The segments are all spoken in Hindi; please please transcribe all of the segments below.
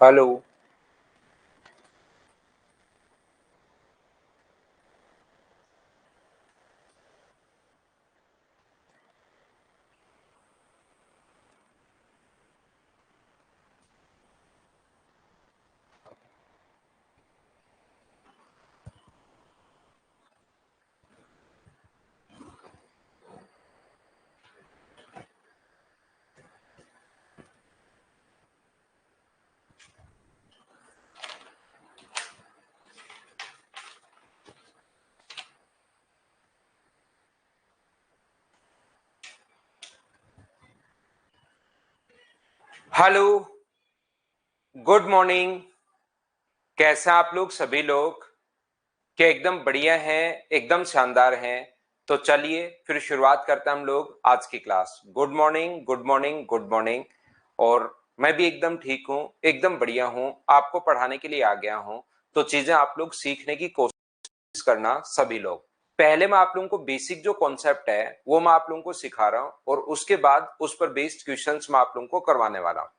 हेलो। हेलो। Good morning. कैसे हैं आप लोग सभी लोग? क्या एकदम बढ़िया हैं? एकदम शानदार हैं। तो चलिए फिर शुरुआत करते हैं हम लोग आज की class. Good morning, good morning, good morning. और मैं भी एकदम ठीक हूँ, एकदम बढ़िया हूँ, आपको पढ़ाने के लिए आ गया हूँ। तो चीजें आप लोग सीखने की कोशिश करना सभी लोग। पहले मैं आप लोगों को बेसिक जो कॉन्सेप्ट है वो मैं आप लोगों को सिखा रहा हूँ और उसके बाद उस पर बेस्ड क्वेश्चंस मैं आप लोगों को करवाने वाला हूँ।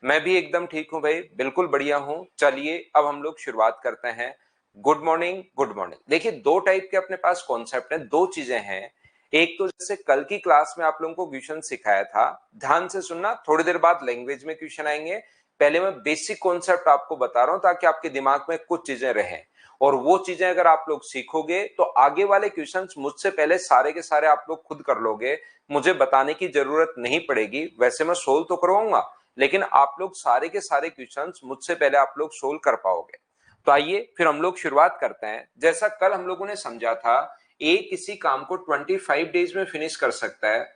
मैं भी एकदम ठीक हूं भाई, बिल्कुल बढ़िया हूं। चलिए अब हम लोग शुरुआत करते हैं। Good morning, good morning. देखिए दो टाइप के अपने पास कॉन्सेप्ट हैं, दो चीजें हैं। एक तो जैसे कल की क्लास में आप लोगों को क्वेश्चन सिखाया था, ध्यान से सुनना, थोड़ी देर बाद लैंग्वेज में क्वेश्चन आएंगे। पहले मैं बेसिक कॉन्सेप्ट आपको बता रहा हूं ताकि आपके दिमाग में कुछ चीजें रहें, और वो चीजें अगर आप लोग सीखोगे तो आगे वाले क्वेश्चंस मुझसे पहले सारे के सारे आप लोग खुद कर लोगे। मुझे बताने की जरूरत नहीं पड़ेगी। वैसे मैं सोल्व तो करवाऊंगा, लेकिन आप लोग सारे के सारे क्वेश्चंस मुझसे पहले आप लोग सोल्व कर पाओगे। तो आइए फिर हम लोग शुरुआत करते हैं। जैसा कल हम लोगों ने समझा था, ए किसी काम को 25 डेज में फिनिश कर सकता है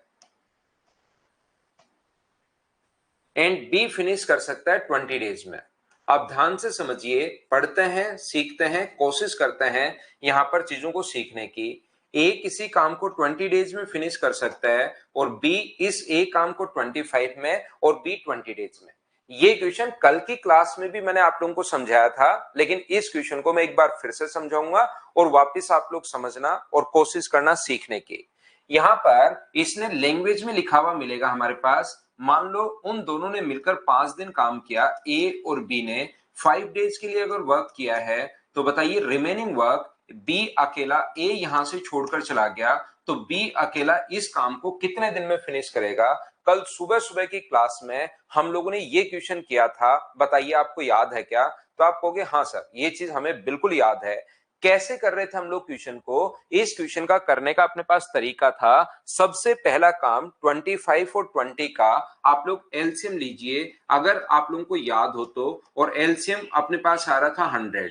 एंड बी फिनिश कर सकता है 20 डेज में। अब ध्यान से समझिए, पढ़ते हैं, सीखते हैं, कोशिश करते हैं यहां पर चीजों को सीखने की। ए किसी काम को 20 डेज में फिनिश कर सकता है और बी इस ए काम को 25 में और बी 20 डेज में। ये क्वेश्चन कल की क्लास में भी मैंने आप लोगों को समझाया था, लेकिन इस क्वेश्चन को मैं एक बार फिर से समझाऊंगा और वापस आप लोग समझना और कोशिश करना सीखने की। यहां पर इसने लैंग्वेज में लिखा हुआ मिलेगा हमारे पास। मान लो उन दोनों ने मिलकर 5 दिन काम किया, ए और बी ने 5 डेज के लिए अगर वर्क किया है, तो बताइए रिमेनिंग वर्क बी अकेला, ए यहां से छोड़कर चला गया, तो बी अकेला इस काम को कितने दिन में फिनिश करेगा? कल सुबह सुबह की क्लास में हम लोगों ने ये क्वेश्चन किया था, बताइए आपको याद है क्या? तो आप कहोगे हाँ सर, ये चीज हमें बिल्कुल याद है। कैसे कर रहे थे हम लोग क्वेश्चन को? इस क्वेश्चन का करने का अपने पास तरीका था, सबसे पहला काम 25 और 20 का आप लोग एलसीएम लीजिए, अगर आप लोगों को याद हो तो। और एलसीएम अपने पास आ रहा था 100।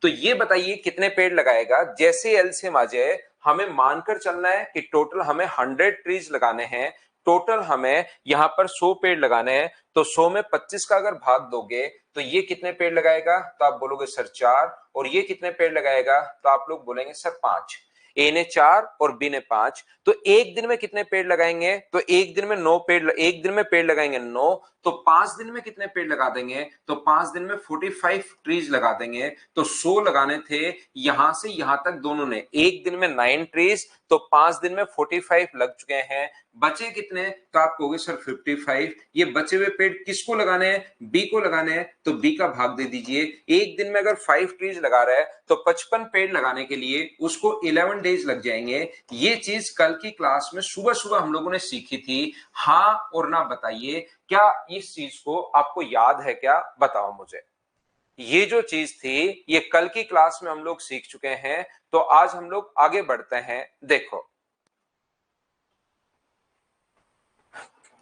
तो ये बताइए कितने पेड़ लगाएगा? जैसे एलसीएम आ जाए, हमें मानकर चलना है कि टोटल हमें 100 ट्रीज लगाने हैं। टोटल हमें यहाँ पर 100 पेड़ लगाने हैं, तो 100 में 25 का अगर भाग दोगे तो ये कितने पेड़ लगाएगा? तो आप बोलोगे सर 4। और ये कितने पेड़ लगाएगा? तो आप लोग बोलेंगे सर 5। ए ने 4 और बी ने 5। तो एक दिन में कितने पेड़ लगाएंगे? तो एक दिन में 9 पेड़, एक दिन में पेड़ लगाएंगे 9। तो 5 दिन में कितने पेड़ लगा देंगे? तो 5 दिन में 45 ट्रीज लगा देंगे। तो 100 लगाने थे यहां से यहां तक दोनों ने, एक दिन में 9 ट्रीज, तो 5 दिन में 45 लग चुके हैं। बचे कितने? तो आप कहोगे सर 55। ये बचे हुए पेड़ किसको लगाने हैं? बी को लगाने हैं, तो बी का भाग दे दीजिए। एक दिन में अगर 5 ट्रीज लगा रहा है तो 55 पेड़ लगाने के लिए उसको 11 डेज लग जाएंगे। ये चीज कल की क्लास में सुबह सुबह हम लोगों ने सीखी थी। हाँ और ना बताइए, क्या इस चीज को आपको याद है क्या? बताओ मुझे। ये जो चीज थी ये कल की क्लास में हम लोग सीख चुके हैं। तो आज हम लोग आगे बढ़ते हैं। देखो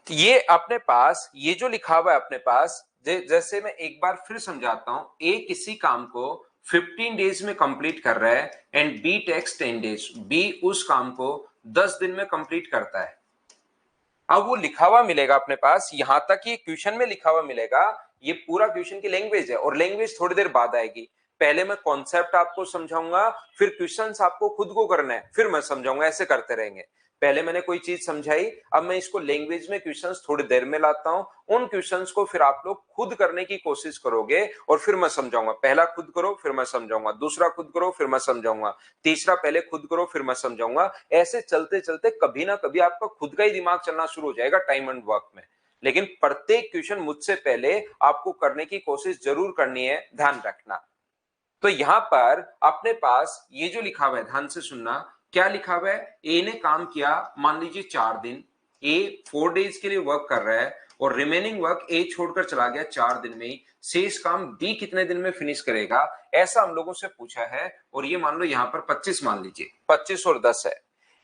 ये अपने पास, ये जो लिखा हुआ है अपने पास, जैसे मैं एक बार फिर समझाता हूं। ए किसी काम को 15 डेज में कंप्लीट कर रहा है and B takes 10 days. B उस काम को 10 दिन में कंप्लीट करता है। अब वो लिखा हुआ मिलेगा अपने पास, यहां तक ये क्वेश्चन में लिखा हुआ मिलेगा। ये पूरा क्वेश्चन की लैंग्वेज है और लैंग्वेज थोड़ी देर बाद आएगी। पहले मैं कॉन्सेप्ट आपको समझाऊंगा, फिर क्वेश्चंस आपको खुद को करना है, फिर मैं समझाऊंगा, ऐसे करते रहेंगे। पहले मैंने कोई चीज समझाई, अब मैं इसको लैंग्वेज में क्वेश्चंस थोड़ी देर में लाता हूं। उन क्वेश्चंस को फिर आप लोग खुद करने की कोशिश करोगे और फिर मैं समझाऊंगा। पहला खुद करो फिर मैं समझाऊंगा, दूसरा खुद करो फिर मैं समझाऊंगा, तीसरा पहले खुद करो फिर मैं समझाऊंगा। ऐसे चलते चलते कभी ना कभी आपका खुद का ही दिमाग चलना शुरू हो जाएगा टाइम एंड वर्क में। लेकिन प्रत्येक क्वेश्चन मुझसे पहले आपको करने की कोशिश जरूर करनी है, ध्यान रखना। तो यहां पर अपने पास ये जो लिखा हुआ है, ध्यान से सुनना, क्या लिखा हुआ है? ए ने काम किया मान लीजिए 4 दिन, ए 4 डेज के लिए वर्क कर रहा है और रिमेनिंग वर्क ए छोड़कर चला गया 4 दिन में ही, शेष काम बी कितने दिन में फिनिश करेगा, ऐसा हम लोगों से पूछा है। और ये मान लो यहां पर 25 मान लीजिए, 25 और 10 है।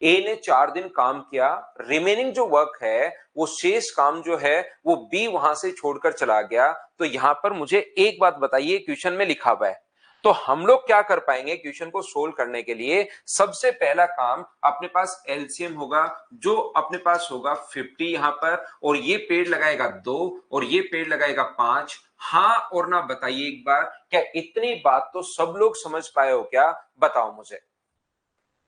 ए ने 4 दिन काम किया, रिमेनिंग जो वर्क है वो शेष काम जो है वो बी वहां से छोड़कर चला गया। तो यहां पर मुझे एक बात बताइए, क्वेश्चन में लिखा हुआ है, तो हम लोग क्या कर पाएंगे क्वेश्चन को सोल्व करने के लिए? सबसे पहला काम, अपने पास एलसीएम होगा, जो अपने पास होगा 50 यहां पर, और ये पेड़ लगाएगा 2 और ये पेड़ लगाएगा 5। हाँ और ना बताइए एक बार, क्या इतनी बात तो सब लोग समझ पाए हो क्या? बताओ मुझे।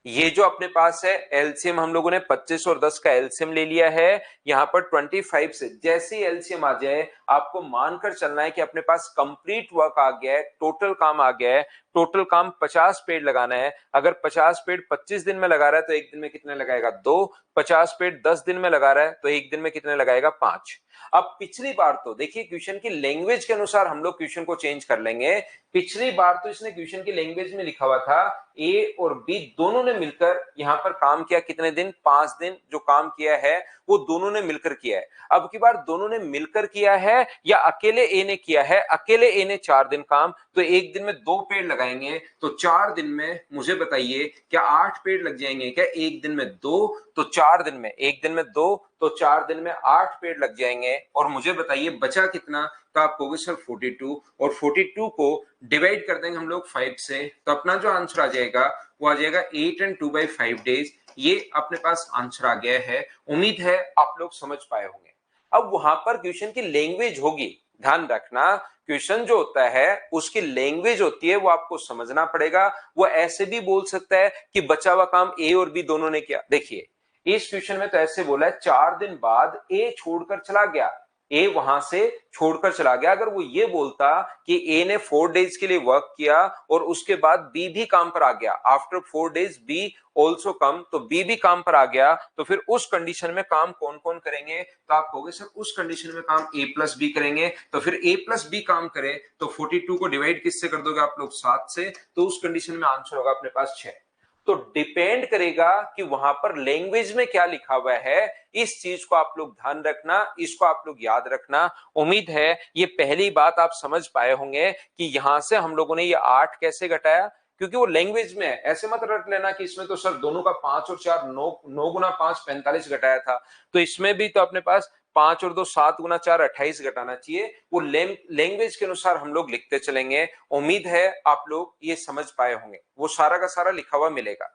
ये जो अपने पास है एलसीएम, हम लोगों ने 25 और 10 का एलसीएम ले लिया है। यहां पर 25 से जैसे ही एलसीएम आ जाए, आपको मानकर चलना है कि अपने पास कंप्लीट वर्क आ गया है, टोटल काम आ गया है। टोटल काम 50 पेड़ लगाना है। अगर 50 पेड़ 25 दिन में लगा रहा है तो एक दिन में कितने लगाएगा? 2। 50 पेड़ 10 दिन में लगा रहा है तो एक दिन में कितने लगाएगा? 5। अब पिछली बार तो देखिए, क्वेश्चन की लैंग्वेज के अनुसार हम लोग क्वेश्चन को चेंज कर लेंगे। पिछली बार तो इसने क्वेश्चन की लैंग्वेज में लिखा हुआ था ए और बी दोनों ने मिलकर यहां पर काम किया कितने दिन? 5 दिन। जो काम किया है वो दोनों ने मिलकर किया है। अब की बार दोनों ने मिलकर किया है या अकेले ए ने किया है? अकेले ए ने 4 दिन काम, तो एक दिन में 2 पेड़ लगाएंगे, तो 4 दिन में मुझे बताइए क्या 8 पेड़ लग जाएंगे क्या? एक दिन में 2, तो 4 दिन में, एक दिन में 2 तो 4 दिन में 8 पेड़ लग जाएंगे। और मुझे बताइए बचा कितना? तो आप कहोगे सर 42, और 42 को डिवाइड कर देंगे हम लोग 5 से, तो अपना जो आंसर आ जाएगा वो आ जाएगा 8 and 2/5 डेज। ये अपने पास आंसर आ गया है। उम्मीद है आप लोग समझ पाए होंगे। अब वहां पर क्वेश्चन की लैंग्वेज होगी, ध्यान रखना, क्वेश्चन जो होता है उसकी लैंग्वेज होती है, वो आपको समझना पड़ेगा। वो ऐसे भी बोल सकता है कि बचा हुआ काम ए और बी दोनों ने किया। देखिए इस क्वेश्चन में तो ऐसे बोला है 4 दिन बाद ए छोड़कर चला गया, ए वहां से छोड़कर चला गया। अगर वो ये बोलता कि ए ने 4 डेज के लिए वर्क किया और उसके बाद बी भी काम पर आ गया, after 4 days B also come, तो बी भी काम पर आ गया, तो फिर उस कंडीशन में काम कौन कौन करेंगे? तो आप कहोगे सर उस कंडीशन में काम ए प्लस बी करेंगे, तो फिर ए प्लस बी काम करे तो 42 को डिवाइड किससे कर दोगे आप लोग? 7 से, तो उस कंडीशन में आंसर होगा अपने पास 6। तो डिपेंड करेगा कि वहां पर लैंग्वेज में क्या लिखा हुआ है। इस चीज को आप लोग ध्यान रखना, इसको आप लोग याद रखना। उम्मीद है ये पहली बात आप समझ पाए होंगे कि यहां से हम लोगों ने ये 8 कैसे घटाया, क्योंकि वो लैंग्वेज में है। ऐसे मत रट लेना कि इसमें तो सर दोनों का 5 और 4 9 9 गुना 5 45 घटाया था, तो इसमें भी तो अपने पास 5 और 2 7 गुना 4 28 घटाना चाहिए। वो लैंग्वेज के अनुसार हम लोग लिखते चलेंगे। उम्मीद है आप लोग ये समझ पाए होंगे, वो सारा का सारा लिखा हुआ मिलेगा।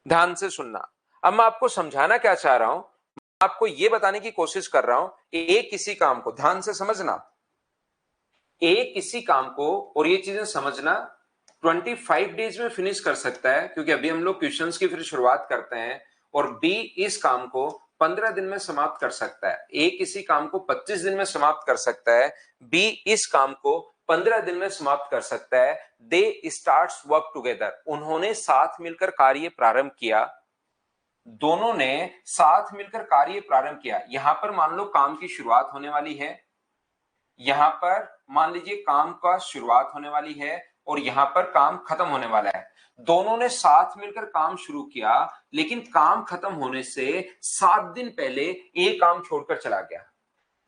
ध्यान से सुनना। अब मैं आपको समझाना क्या चाह रहा हूं, आपको यह बताने की कोशिश कर रहा हूं, एक किसी काम को ध्यान से समझना, एक किसी काम को, और ये चीजें समझना, 25 डेज में फिनिश कर सकता है, क्योंकि अभी हम लोग क्वेश्चंस की फिर शुरुआत करते हैं। और बी इस काम को 15 दिन में समाप्त कर सकता है। ए किसी काम को 25 दिन में समाप्त कर सकता है, बी इस काम को 15 दिन में समाप्त कर सकता है। दे स्टार्ट्स वर्क टुगेदर, उन्होंने साथ मिलकर कार्य प्रारंभ किया। दोनों ने साथ मिलकर कार्य प्रारंभ किया। यहां पर मान लो काम की शुरुआत होने वाली है, यहां पर मान लीजिए काम का शुरुआत होने वाली है, और यहां पर काम खत्म होने वाला है। दोनों ने साथ मिलकर काम शुरू किया, लेकिन काम खत्म होने से 7 दिन पहले एक काम छोड़कर चला गया।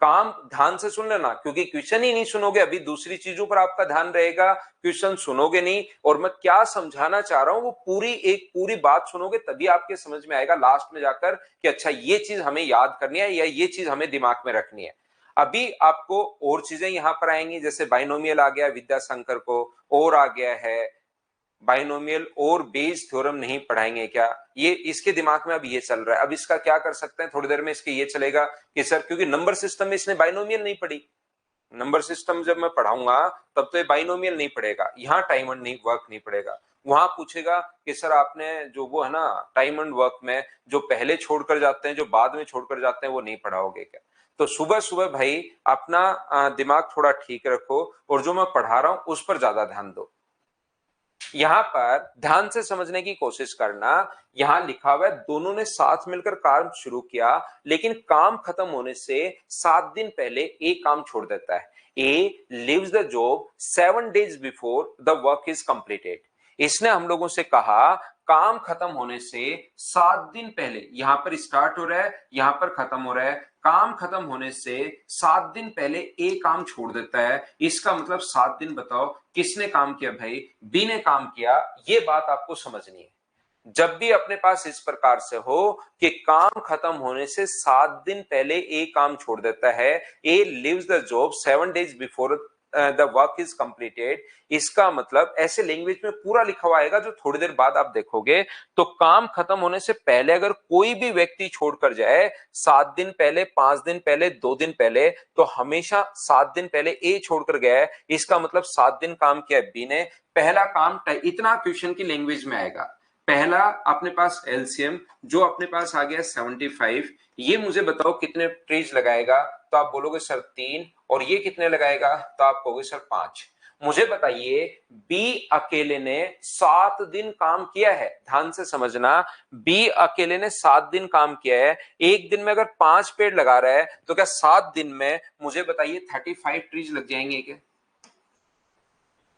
काम ध्यान से सुन लेना, क्योंकि क्वेश्चन ही नहीं सुनोगे, अभी दूसरी चीजों पर आपका ध्यान रहेगा, क्वेश्चन सुनोगे नहीं। और मैं क्या समझाना चाह रहा हूं वो पूरी बात सुनोगे, तभी आपके समझ में आएगा लास्ट में जाकर कि अच्छा ये चीज हमें याद करनी है या ये चीज हमें दिमाग में रखनी है। अभी आपको और चीजें यहां पर आएंगी, जैसे बाइनोमियल आ गया विद्याशंकर को, और आ गया है बाइनोमियल, और बेज थ्योरम नहीं पढ़ाएंगे क्या? ये इसके दिमाग में अब ये चल रहा है। अब इसका क्या कर सकते हैं, थोड़ी देर में इसके ये चलेगा कि सर क्योंकि नंबर सिस्टम में इसने बाइनोमियल नहीं पढ़ी, नंबर सिस्टम जब मैं पढ़ाऊंगा तब तो ये बाइनोमियल नहीं पढ़ेगा, यहाँ टाइम एंड नहीं वर्क नहीं पढ़ेगा। वहां पूछेगा कि सर आपने जो वो है ना टाइम एंड वर्क में जो पहले छोड़कर जाते हैं जो बाद में छोड़कर जाते हैं वो नहीं पढ़ाओगे क्या? तो सुबह सुबह भाई अपना दिमाग थोड़ा ठीक रखो, और जो मैं पढ़ा रहा हूं उस पर ज्यादा ध्यान दो। यहां पर ध्यान से समझने की कोशिश करना। यहां लिखा हुआ है दोनों ने साथ मिलकर काम शुरू किया, लेकिन काम खत्म होने से 7 दिन पहले ए काम छोड़ देता है। A leaves the job 7 days before the work is completed. इसने हम लोगों से कहा काम खत्म होने से 7 दिन पहले, यहां पर स्टार्ट हो रहा है, यहां पर खत्म हो रहा है, काम खत्म होने से 7 दिन पहले ए काम छोड़ देता है। इसका मतलब 7 दिन बताओ किसने काम किया भाई? बी ने काम किया। ये बात आपको समझनी है। जब भी अपने पास इस प्रकार से हो कि काम खत्म होने से 7 दिन पहले ए काम छोड़ देता है, A leaves the job 7 days before the work is completed, इसका मतलब ऐसे लैंग्वेज में पूरा लिखा हुआ आएगा जो थोड़ी देर बाद आप देखोगे। तो काम खत्म होने से पहले अगर कोई भी व्यक्ति छोड़कर जाए, 7 दिन पहले, 5 दिन पहले, 2 दिन पहले, तो हमेशा 7 दिन पहले ए छोड़कर गया है। इसका मतलब 7 दिन काम किया है बी ने। पहला काम इतना क्वेश्चन की लैंग्वेज में आएगा। पहला अपने पास एलसीएम जो अपने पास आ गया 75, ये मुझे बताओ कितने ट्रीज लगाएगा? तो आप बोलोगे सर 3। और ये कितने लगाएगा? तो आप कहोगे सर 5। मुझे बताइए बी अकेले ने 7 दिन काम किया है। ध्यान से समझना, बी अकेले ने 7 दिन काम किया है। एक दिन में अगर 5 पेड़ लगा रहा है तो क्या 7 दिन में मुझे बताइए 35 ट्रीज लग जाएंगे क्या?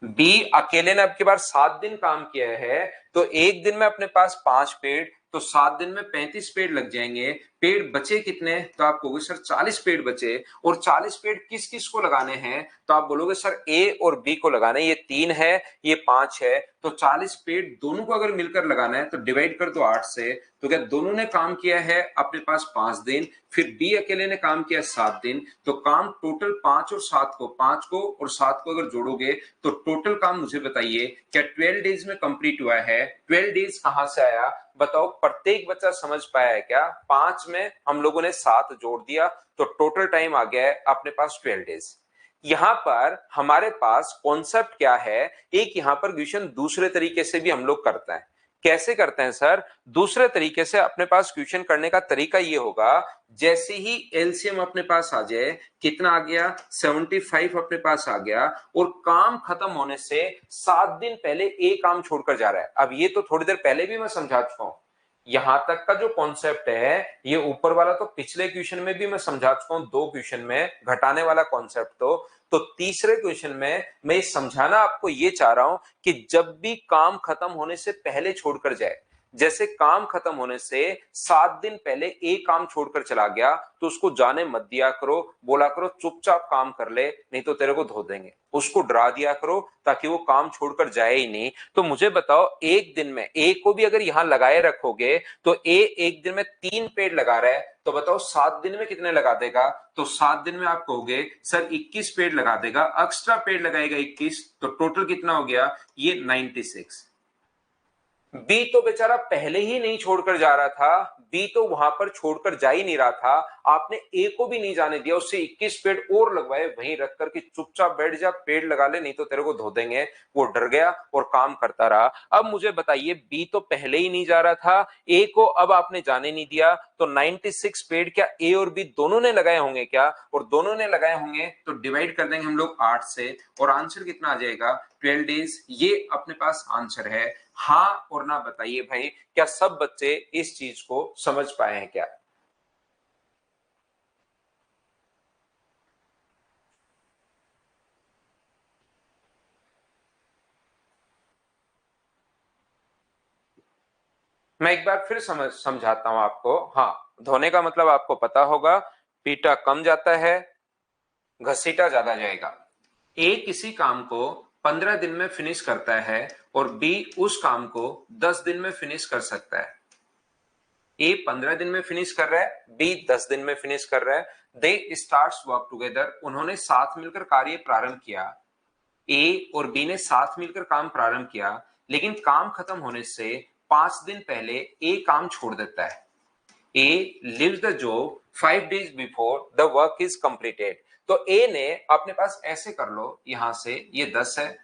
बी अकेले ने अब की बार 7 दिन काम किया है, तो एक दिन में अपने पास 5 पेड़, तो 7 दिन में 35 पेड़ लग जाएंगे। पेड़ बचे कितने? तो आप कहोगे सर 40 पेड़ बचे। और 40 पेड़ किस किस को लगाने हैं? तो आप बोलोगे सर ए और बी को लगाने। ये 3 है, ये 5 है, तो 40 पेड़ दोनों को अगर मिलकर लगाना है तो डिवाइड कर दो 8 से। तो क्या दोनों ने काम किया है अपने पास 5 दिन, फिर बी अकेले ने काम किया 7 दिन, तो काम टोटल 5 और 7 को, 5 को और 7 को अगर जोड़ोगे तो टोटल काम मुझे बताइए क्या 12 डेज में कंप्लीट हुआ है? 12 डेज कहां से आया बताओ? प्रत्येक बच्चा समझ पाया है क्या? 5 में हम लोगों ने 7 जोड़ दिया तो टोटल टाइम आ गया है अपने पास 12 डेज। यहां पर हमारे पास कॉन्सेप्ट क्या है? एक यहां पर क्वेश्चन दूसरे तरीके से भी हम लोग करते हैं। कैसे करते हैं सर? दूसरे तरीके से अपने पास क्वेश्चन करने का तरीका ये होगा, जैसे ही एलसीएम अपने पास आ जाए, कितना आ गया? 75 अपने पास आ गया, और काम खत्म होने से 7 दिन पहले ए काम छोड़कर जा रहा है। अब ये तो थोड़ी देर पहले भी मैं समझा चुका हूं। यहां तक का जो कॉन्सेप्ट है, ये ऊपर वाला तो पिछले क्वेश्चन में भी मैं समझा चुका हूं, 2 क्वेश्चन में घटाने वाला कॉन्सेप्ट। तो तीसरे क्वेश्चन में मैं समझाना आपको ये चाह रहा हूं कि जब भी काम खत्म होने से पहले छोड़कर जाए, जैसे काम खत्म होने से 7 दिन पहले एक काम छोड़कर चला गया, तो उसको जाने मत दिया करो, बोला करो चुपचाप काम कर ले, नहीं तो तेरे को धो देंगे। उसको डरा दिया करो ताकि वो काम छोड़कर जाए ही नहीं। तो मुझे बताओ एक दिन में ए को भी अगर यहां लगाए रखोगे तो ए एक दिन में 3 पेड़ लगा रहा है, तो बताओ 7 दिन में कितने लगा देगा? तो 7 दिन में आप कहोगे सर 21 पेड़ लगा देगा। एक्स्ट्रा पेड़ लगाएगा 21, तो टोटल कितना हो गया? ये 96। बी तो बेचारा पहले ही नहीं छोड़कर जा रहा था, बी तो वहां पर छोड़कर जा ही नहीं रहा था। आपने ए को भी नहीं जाने दिया, उससे 21 पेड़ और लगवाए वहीं रख कर कि चुपचाप बैठ जा, पेड़ लगा ले, नहीं तो तेरे को धो देंगे। वो डर गया और काम करता रहा। अब मुझे बताइए बी तो पहले ही नहीं जा रहा था, ए को अब आपने जाने नहीं दिया, तो 96 पेड़ क्या ए और बी दोनों ने लगाए होंगे क्या? और दोनों ने लगाए होंगे तो डिवाइड कर देंगे हम लोग 8 से, और आंसर कितना आ जाएगा? 12 डेज। ये अपने पास आंसर है। हाँ और ना बताइए भाई, क्या सब बच्चे इस चीज को समझ पाए हैं क्या? मैं एक बार फिर समझाता हूं आपको। हाँ, धोने का मतलब आपको पता होगा, पीटा कम जाता है, घसीटा ज्यादा जाएगा। ए किसी काम को 15 दिन में फिनिश करता है और बी उस काम को 10 दिन में फिनिश कर सकता है। ए 15 दिन में फिनिश कर रहा है, बी 10 दिन में फिनिश कर रहा है। दे स्टार्ट्स वर्क टुगेदर, उन्होंने साथ मिलकर कार्य प्रारंभ किया। ए और बी ने साथ मिलकर काम प्रारंभ किया, लेकिन काम खत्म होने से 5 दिन पहले ए काम छोड़ देता है। A leaves the job 5 days before the work is completed. तो ए ने अपने पास ऐसे कर लो, यहां से ये 10 है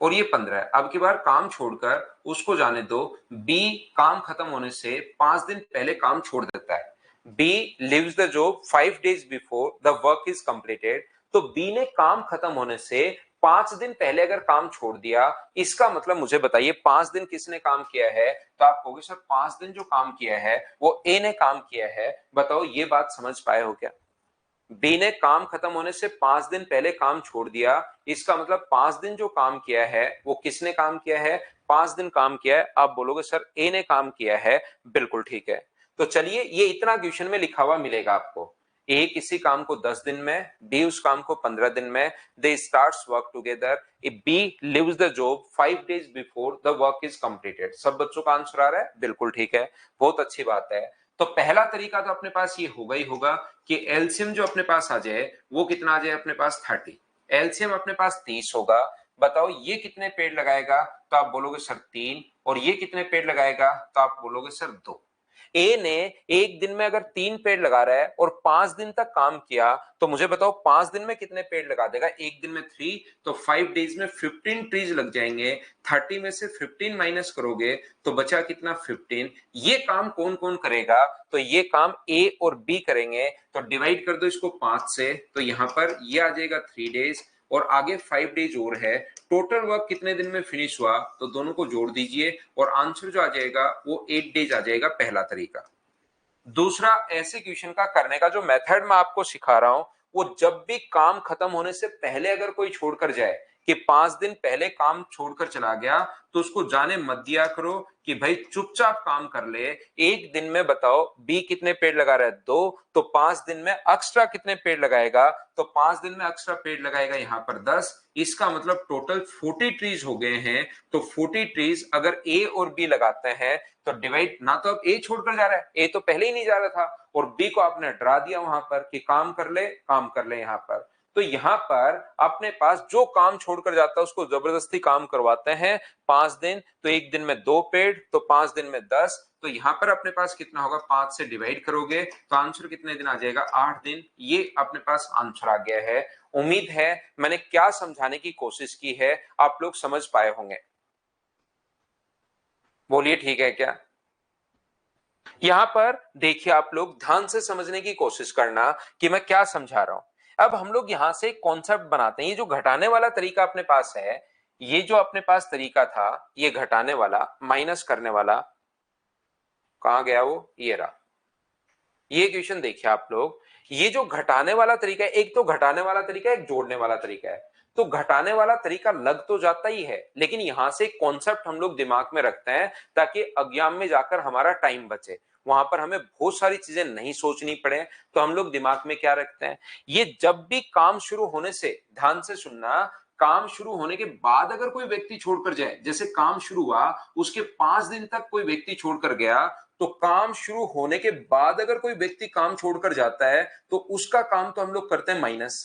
और ये 15 है। अब की बार काम छोड़कर उसको जाने दो। बी काम खत्म होने से 5 दिन पहले काम छोड़ देता है। B leaves the job 5 days before the work is completed. तो बी ने काम खत्म होने से 5 दिन पहले अगर काम छोड़ दिया, इसका मतलब मुझे बताइए 5 दिन किसने काम किया है? तो आप कहोगे सर 5 दिन जो काम किया है वो ए ने काम किया है। बताओ ये बात समझ पाए हो क्या? बी ने काम खत्म होने से 5 दिन पहले काम छोड़ दिया, इसका मतलब 5 दिन जो काम किया है वो किसने काम किया है? 5 दिन काम किया है। आप बोलोगे सर ए ने काम किया है। बिल्कुल ठीक है। तो चलिए ये इतना क्वेश्चन में लिखा हुआ मिलेगा आपको। ए किसी काम को 10 दिन में, डी उस काम को 15 दिन में, they starts work together, B leaves the job 5 days before the work is completed. सब बच्चों का आंसर आ रहा है? बिल्कुल ठीक है, बहुत अच्छी बात है। तो पहला तरीका तो अपने पास ये होगा ही होगा कि एलसीएम जो अपने पास आ जाए वो कितना आ जाए अपने पास? 30। एलसीएम अपने पास 30 होगा। बताओ ये कितने पेड़ लगाएगा? तो आप बोलोगे सर 3। और ये कितने पेड़ लगाएगा? तो आप बोलोगे सर 2। ए ने एक दिन में अगर 3 पेड़ लगा रहा है और 5 दिन तक काम किया, तो मुझे बताओ 5 दिन में कितने पेड़ लगा देगा? एक दिन में 3, तो 5 डेज में 15 ट्रीज लग जाएंगे। 30 में से 15 माइनस करोगे तो बचा कितना? 15। ये काम कौन कौन करेगा? तो ये काम ए और बी करेंगे। तो डिवाइड कर दो इसको 5 से, तो यहां पर ये आ जाएगा 3 डेज और आगे 5 डेज और है। टोटल वर्क कितने दिन में फिनिश हुआ? तो दोनों को जोड़ दीजिए और आंसर जो आ जाएगा वो 8 डेज आ जाएगा, पहला तरीका। दूसरा, ऐसे क्वेश्चन का करने का जो मेथड मैं आपको सिखा रहा हूं, वो जब भी काम खत्म होने से पहले अगर कोई छोड़कर जाए कि 5 दिन पहले काम छोड़कर चला गया, तो उसको जाने मत दिया करो कि भाई चुपचाप काम कर ले। एक दिन में बताओ बी कितने पेड़ लगा रहा है? 2। तो 5 दिन में एक्स्ट्रा कितने पेड़ लगाएगा? तो 5 दिन में एक्स्ट्रा पेड़ लगाएगा यहां पर 10। इसका मतलब टोटल 40 ट्रीज हो गए हैं। तो 40 ट्रीज अगर ए और बी लगाते हैं तो डिवाइड, ना तो अब ए छोड़कर जा रहा है, ए तो पहले ही नहीं जा रहा था, और बी को आपने डरा दिया वहां पर कि काम कर ले, काम कर ले यहां पर। तो यहां पर अपने पास जो काम छोड़कर जाता है उसको जबरदस्ती काम करवाते हैं। 5 दिन, तो एक दिन में 2 पेड़, तो 5 दिन में 10। तो यहां पर अपने पास कितना होगा? 5 से डिवाइड करोगे तो आंसर कितने दिन आ जाएगा? 8 दिन। ये अपने पास आंसर आ गया है। उम्मीद है मैंने क्या समझाने की कोशिश की है आप लोग समझ पाए होंगे। बोलिए ठीक है क्या? यहां पर देखिए आप लोग ध्यान से समझने की कोशिश करना कि मैं क्या समझा रहा हूं। अब हम लोग यहां से कॉन्सेप्ट बनाते हैं। ये जो घटाने वाला तरीका अपने पास है, ये जो अपने पास तरीका था, ये घटाने वाला, माइनस करने वाला, कहां गया वो? ये रहा। ये क्वेश्चन देखिए आप लोग, ये जो घटाने वाला तरीका है, एक तो घटाने वाला तरीका है, एक जोड़ने वाला तरीका है। तो घटाने वाला तरीका लग तो जाता ही है, लेकिन यहां से कॉन्सेप्ट हम लोग दिमाग में रखते हैं ताकि एग्जाम में जाकर हमारा टाइम बचे, वहां पर हमें बहुत सारी चीजें नहीं सोचनी पड़े। तो हम लोग दिमाग में क्या रखते हैं? ये जब भी काम शुरू होने से, ध्यान से सुनना, काम शुरू होने के बाद अगर कोई व्यक्ति छोड़कर जाए, जैसे काम शुरू हुआ उसके 5 दिन तक कोई व्यक्ति छोड़कर गया, तो काम शुरू होने के बाद अगर कोई व्यक्ति काम छोड़कर जाता है तो उसका काम तो हम लोग करते हैं माइनस।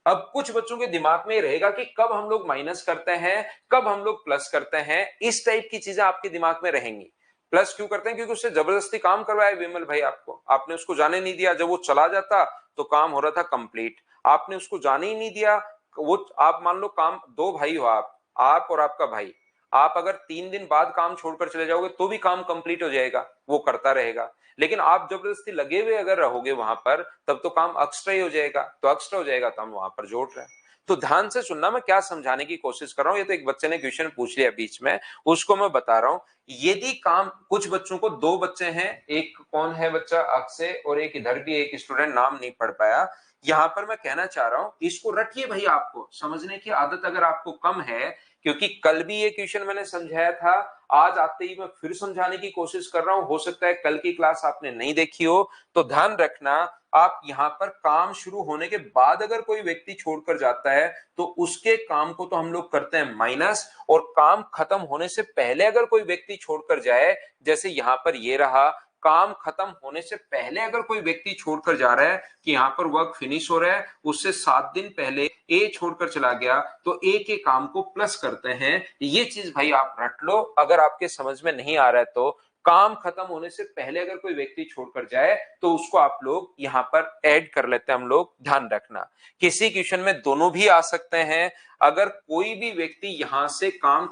अब कुछ बच्चों के दिमाग में रहेगा कि कब हम लोग माइनस करते हैं, कब हम लोग प्लस करते हैं, इस टाइप की चीजें आपके दिमाग में रहेंगी। प्लस क्यों करते हैं? क्योंकि उससे जबरदस्ती काम करवाया विमल भाई, आपको, आपने उसको जाने नहीं दिया। जब वो चला जाता तो काम हो रहा था कंप्लीट, आपने उसको जाने ही नहीं दिया। वो आप मान लो काम, 2 भाई हो आप और आपका भाई, आप अगर 3 दिन बाद काम छोड़कर चले जाओगे तो भी काम कंप्लीट हो जाएगा, वो करता रहेगा। लेकिन आप जबरदस्ती लगे हुए अगर रहोगे वहां पर, तब तो काम एक्स्ट्रा ही हो जाएगा। तो एक्स्ट्रा हो जाएगा तो हम वहां पर जोड़ रहे हैं। तो ध्यान से सुनना, मैं क्या समझाने की कोशिश कर रहा हूं। ये तो एक बच्चे ने क्वेश्चन पूछ लिया बीच में, उसको मैं बता रहा हूं। यदि काम, कुछ बच्चों को, 2 बच्चे हैं, एक कौन है बच्चा? अक्षय, और एक इधर भी एक स्टूडेंट नाम नहीं पढ़ पाया। यहां पर मैं कहना चाह रहा हूं, इसको रखिए भाई। आपको समझने की आदत अगर आपको कम है, क्योंकि कल भी ये क्वेश्चन मैंने समझाया था, आज आते ही मैं फिर समझाने की कोशिश कर रहा हूं। हो सकता है कल की क्लास आपने नहीं देखी हो, तो ध्यान रखना। आप यहां पर काम शुरू होने के बाद अगर कोई व्यक्ति छोड़कर जाता है तो उसके काम को तो हम लोग करते हैं माइनस, और काम खत्म होने से पहले अगर कोई व्यक्ति छोड़कर जाए, जैसे यहां पर ये रहा, काम खत्म होने से पहले अगर कोई व्यक्ति छोड़कर जा रहा है कि यहां पर वर्क फिनिश हो रहा है, उससे 7 दिन पहले ए छोड़कर चला गया, तो ए के काम को प्लस करते हैं। ये चीज भाई आप रट लो, अगर आपके समझ में नहीं आ रहा है तो काम खत्म होने से पहले अगर कोई व्यक्ति छोड़कर जाए तो उसको आप लोग यहाँ पर ऐड कर लेते हैं हम लोग, ध्यान रखना। किसी क्वेश्चन में दोनों भी आ सकते हैं। अगर कोई भी व्यक्ति यहां से काम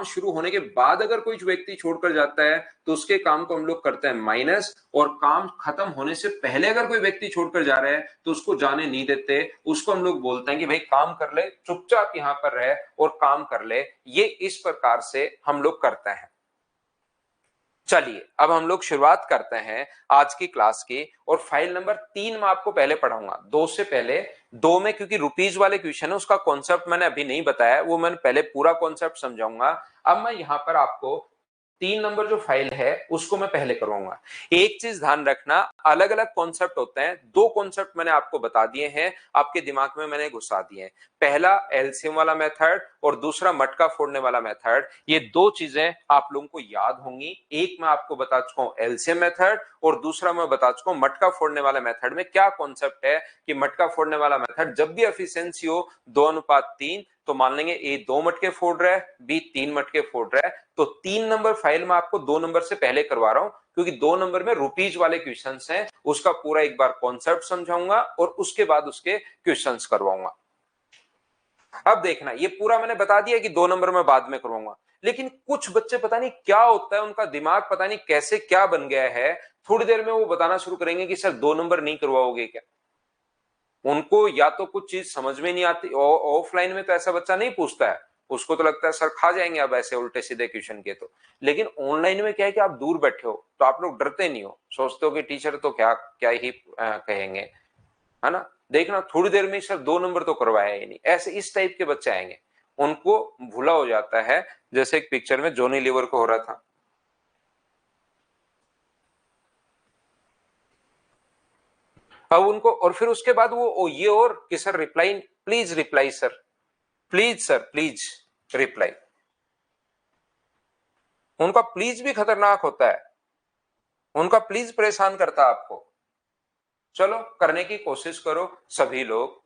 शुरू होने के बाद अगर कोई व्यक्ति छोड़कर जाता है तो उसके काम को हम लोग करते हैं माइनस, और काम खत्म होने से पहले अगर कोई व्यक्ति छोड़कर जा रहा है तो उसको जाने नहीं देते, उसको हम लोग बोलते हैं कि भाई काम कर ले, चुपचाप यहां पर रहे और काम कर ले। ये इस प्रकार से हम लोग करते हैं। चलिए अब हम लोग शुरुआत करते हैं आज की क्लास की, और फाइल नंबर 3 में आपको पहले पढ़ाऊंगा, 2 से पहले। 2 में क्योंकि रुपीज वाले क्वेश्चन है, उसका कॉन्सेप्ट मैंने अभी नहीं बताया, वो मैंने पहले पूरा कॉन्सेप्ट समझाऊंगा। अब मैं यहां पर आपको 3 नंबर जो फाइल है उसको मैं पहले करवाऊंगा। एक चीज ध्यान रखना, अलग अलग कॉन्सेप्ट होते हैं। 2 कॉन्सेप्ट मैंने आपको बता दिए हैं, आपके दिमाग में मैंने घुसा दिए हैं। पहला एलसीएम वाला मेथड और दूसरा मटका फोड़ने वाला मेथड। ये 2 चीजें आप लोगों को याद होंगी। एक मैं आपको बता चुका हूं एलसीएम मेथड, और दूसरा मैं बता चुका हूं मटका फोड़ने वाला मेथड में क्या कॉन्सेप्ट है। कि मटका फोड़ने वाला मेथड, जब भी एफिशिएंसी हो 2:3, तो मान लेंगे ए 2 मटके फोड़ रहा है, बी 3 मटके फोड़ रहा है, तो 3 नंबर फाइल में आपको 2 नंबर से पहले करवा रहा हूं, क्योंकि 2 नंबर में रुपीज वाले क्वेश्चंस हैं। उसका पूरा एक बार कॉन्सेप्ट समझाऊंगा और उसके बाद उसके क्वेश्चंस करवाऊंगा। अब देखना, ये पूरा मैंने बता दिया कि 2 नंबर में बाद में करवाऊंगा, लेकिन कुछ बच्चे पता नहीं क्या होता है, उनका दिमाग पता नहीं कैसे क्या बन गया है, थोड़ी देर में वो बताना शुरू करेंगे कि सर 2 नंबर नहीं करवाओगे क्या। उनको या तो कुछ चीज समझ में नहीं आती। ऑफलाइन में तो ऐसा बच्चा नहीं पूछता है, उसको तो लगता है सर खा जाएंगे अब ऐसे उल्टे सीधे क्वेश्चन के। तो लेकिन ऑनलाइन में क्या है कि आप दूर बैठे हो तो आप लोग डरते नहीं हो, सोचते हो कि टीचर तो क्या क्या ही कहेंगे, है ना। देखना थोड़ी देर में सर 2 नंबर तो करवाया ही नहीं, ऐसे इस टाइप के बच्चे आएंगे, उनको भूला हो जाता है। जैसे एक पिक्चर में जॉनी लीवर को हो रहा था। अब उनको, और फिर उसके बाद वो ये और कि sir reply, please reply sir, please sir please reply. उनका प्लीज भी खतरनाक होता है, उनका प्लीज परेशान करता है आपको। चलो करने की कोशिश करो सभी लोग।